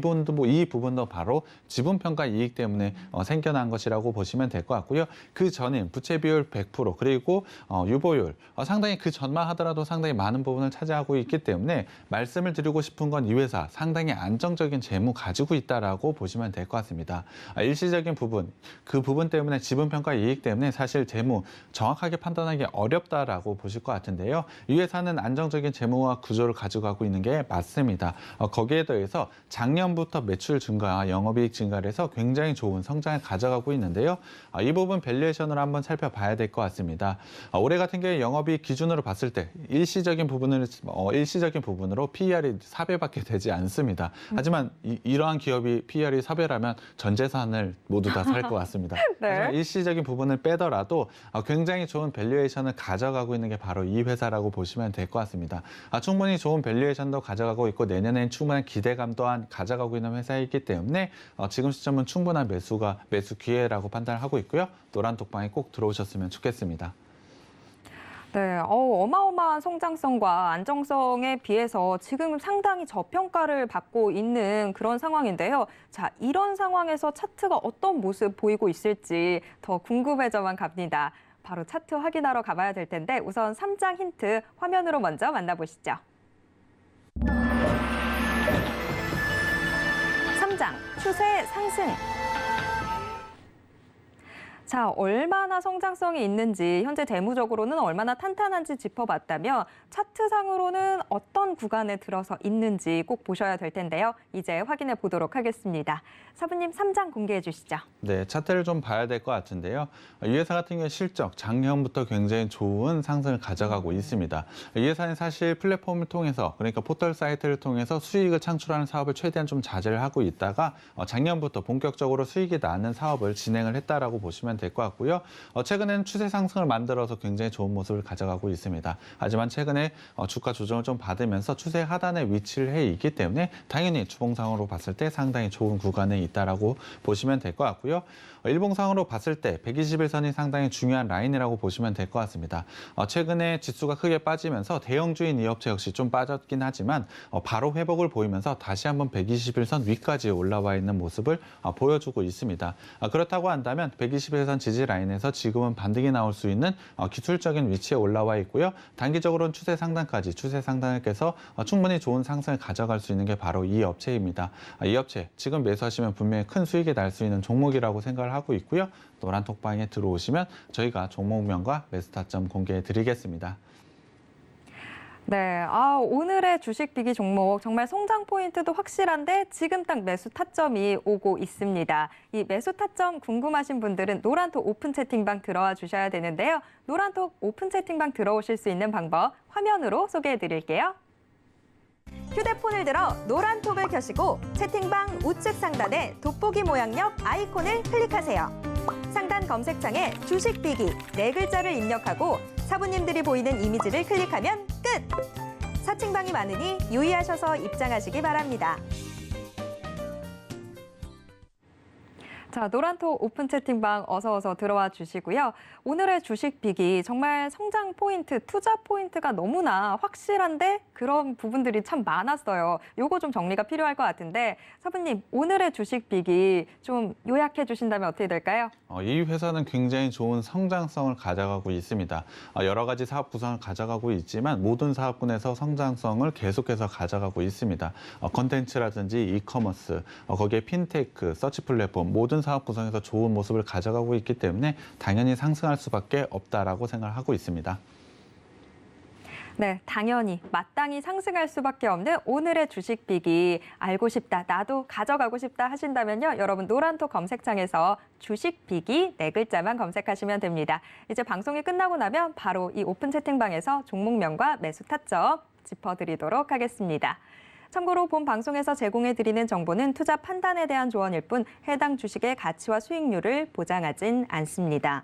부분도 바로 지분평가 이익 때문에 생겨난 것이라고 보시면 될 것 같고요. 그 전인 부채 비율 100%, 그리고 유보율 상당히 그 전만 하더라도 상당히 많은 부분을 차지하고 있기 때문에 말씀을 드리고 싶은 건 이 회사 상당히 안정적인 재무 가지고 있다라고 보시면 될 것 같습니다. 일시적인 부분, 그 부분 때문에 지분평가 이익 때문에 사실 재무 정확하게 판단하기 어렵다라고 보실 것 같은데요. 이 회사는 안정적인 재무와 구조를 가지고 가고 있는 게 맞습니다. 거기에 더해서 작년부터 매출 증가와 영업이익 증가를 해서 굉장히 좋은 성장을 가져가고 있는데요. 이 부분 밸류에이션을 한번 살펴봐야 될 것 같습니다. 올해 같은 경우에 영업이익 기준으로 봤을 때 일시적인 부분으로 PER이 4배밖에 되지 않습니다. 하지만 이러한 기업이 PER이 4배라면 전 재산을 모두 다 살 것 같습니다. 네. 하지만 일시적인 부분을 빼더라도 굉장히 좋은 밸류에이션을 가져가고 있는 게 바로 이 회사라고 보시면 될 것 같습니다. 충분히 좋은 밸류에이션도 가져가고 있고 내년엔 충분한 기대감 또한 가져가고 있는 회사이기 때문에 지금 시점은 충분한 매수 기회라고 판단하고 있고요. 노란톡방에 꼭 들어오셨으면 좋겠습니다. 네, 어마어마한 성장성과 안정성에 비해서 지금 상당히 저평가를 받고 있는 그런 상황인데요. 자, 이런 상황에서 차트가 어떤 모습 보이고 있을지 더 궁금해져만 갑니다. 바로 차트 확인하러 가봐야 될 텐데 우선 3장 힌트 화면으로 먼저 만나보시죠. 3장 추세 상승. 자, 얼마나 성장성이 있는지, 현재 재무적으로는 얼마나 탄탄한지 짚어봤다면 차트상으로는 어떤 구간에 들어서 있는지 꼭 보셔야 될 텐데요. 이제 확인해 보도록 하겠습니다. 사부님 3장 공개해 주시죠. 네, 차트를 좀 봐야 될 것 같은데요. 이 회사 같은 경우에 실적, 작년부터 굉장히 좋은 상승을 가져가고 있습니다. 이 회사는 사실 플랫폼을 통해서, 그러니까 포털 사이트를 통해서 수익을 창출하는 사업을 최대한 좀 자제를 하고 있다가 작년부터 본격적으로 수익이 나는 사업을 진행을 했다라고 보시면 될 것 같고요. 최근에는 추세 상승을 만들어서 굉장히 좋은 모습을 가져가고 있습니다. 하지만 최근에 주가 조정을 좀 받으면서 추세 하단에 위치를 해 있기 때문에 당연히 주봉상으로 봤을 때 상당히 좋은 구간에 있다라고 보시면 될 것 같고요. 일봉상으로 봤을 때 121선이 상당히 중요한 라인이라고 보시면 될 것 같습니다. 최근에 지수가 크게 빠지면서 대형주인 이 업체 역시 좀 빠졌긴 하지만 바로 회복을 보이면서 다시 한번 121선 위까지 올라와 있는 모습을 보여주고 있습니다. 그렇다고 한다면 121선 지지 라인에서 지금은 반등이 나올 수 있는 기술적인 위치에 올라와 있고요. 단기적으로는 추세 상단을 깨서 충분히 좋은 상승을 가져갈 수 있는 게 바로 이 업체입니다. 이 업체 지금 매수하시면 분명히 큰 수익이 날 수 있는 종목이라고 생각을 하고 있고요. 노란톡방에 들어오시면 저희가 종목명과 매수 타점 공개해 드리겠습니다. 네, 오늘의 주식 비기 종목 정말 성장 포인트도 확실한데 지금 딱 매수 타점이 오고 있습니다. 이 매수 타점 궁금하신 분들은 노란톡 오픈 채팅방 들어와 주셔야 되는데요. 노란톡 오픈 채팅방 들어오실 수 있는 방법 화면으로 소개해 드릴게요. 휴대폰을 들어 노란톡을 켜시고 채팅방 우측 상단에 돋보기 모양력 아이콘을 클릭하세요. 상단 검색창에 주식 비기 네 글자를 입력하고 사부님들이 보이는 이미지를 클릭하면 끝! 사칭방이 많으니 유의하셔서 입장하시기 바랍니다. 자, 노란톡 오픈 채팅방 어서 들어와 주시고요. 오늘의 주식 빅이 정말 성장 포인트, 투자 포인트가 너무나 확실한데 그런 부분들이 참 많았어요. 요거 좀 정리가 필요할 것 같은데 사부님, 오늘의 주식 빅이 좀 요약해 주신다면 어떻게 될까요? 이 회사는 굉장히 좋은 성장성을 가져가고 있습니다. 여러 가지 사업 구성을 가져가고 있지만 모든 사업군에서 성장성을 계속해서 가져가고 있습니다. 컨텐츠라든지 이커머스, 거기에 핀테크, 서치 플랫폼 모든 사업 구성에서 좋은 모습을 가져가고 있기 때문에 당연히 상승할 수밖에 없다라고 생각을 하고 있습니다. 네, 당연히 마땅히 상승할 수밖에 없는 오늘의 주식 빅이 알고 싶다, 나도 가져가고 싶다 하신다면요. 여러분 노란톡 검색창에서 주식 빅이 네 글자만 검색하시면 됩니다. 이제 방송이 끝나고 나면 바로 이 오픈 채팅방에서 종목명과 매수 타점 짚어드리도록 하겠습니다. 참고로 본 방송에서 제공해드리는 정보는 투자 판단에 대한 조언일 뿐 해당 주식의 가치와 수익률을 보장하진 않습니다.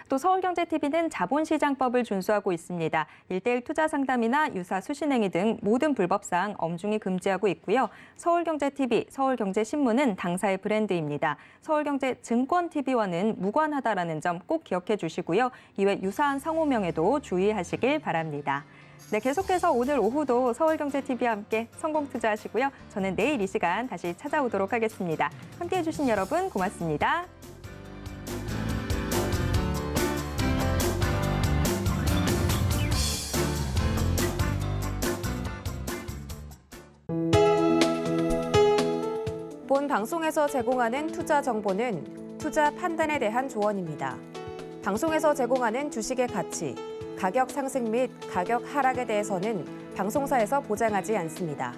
또 서울경제TV는 자본시장법을 준수하고 있습니다. 1:1 투자 상담이나 유사 수신행위 등 모든 불법사항 엄중히 금지하고 있고요. 서울경제TV, 서울경제신문은 당사의 브랜드입니다. 서울경제증권TV와는 무관하다라는 점 꼭 기억해 주시고요. 이외 유사한 상호명에도 주의하시길 바랍니다. 네, 계속해서 오늘 오후도 서울경제TV와 함께 성공 투자하시고요. 저는 내일 이 시간 다시 찾아오도록 하겠습니다. 함께해 주신 여러분 고맙습니다. 본 방송에서 제공하는 투자 정보는 투자 판단에 대한 조언입니다. 방송에서 제공하는 주식의 가치, 가격 상승 및 가격 하락에 대해서는 방송사에서 보장하지 않습니다.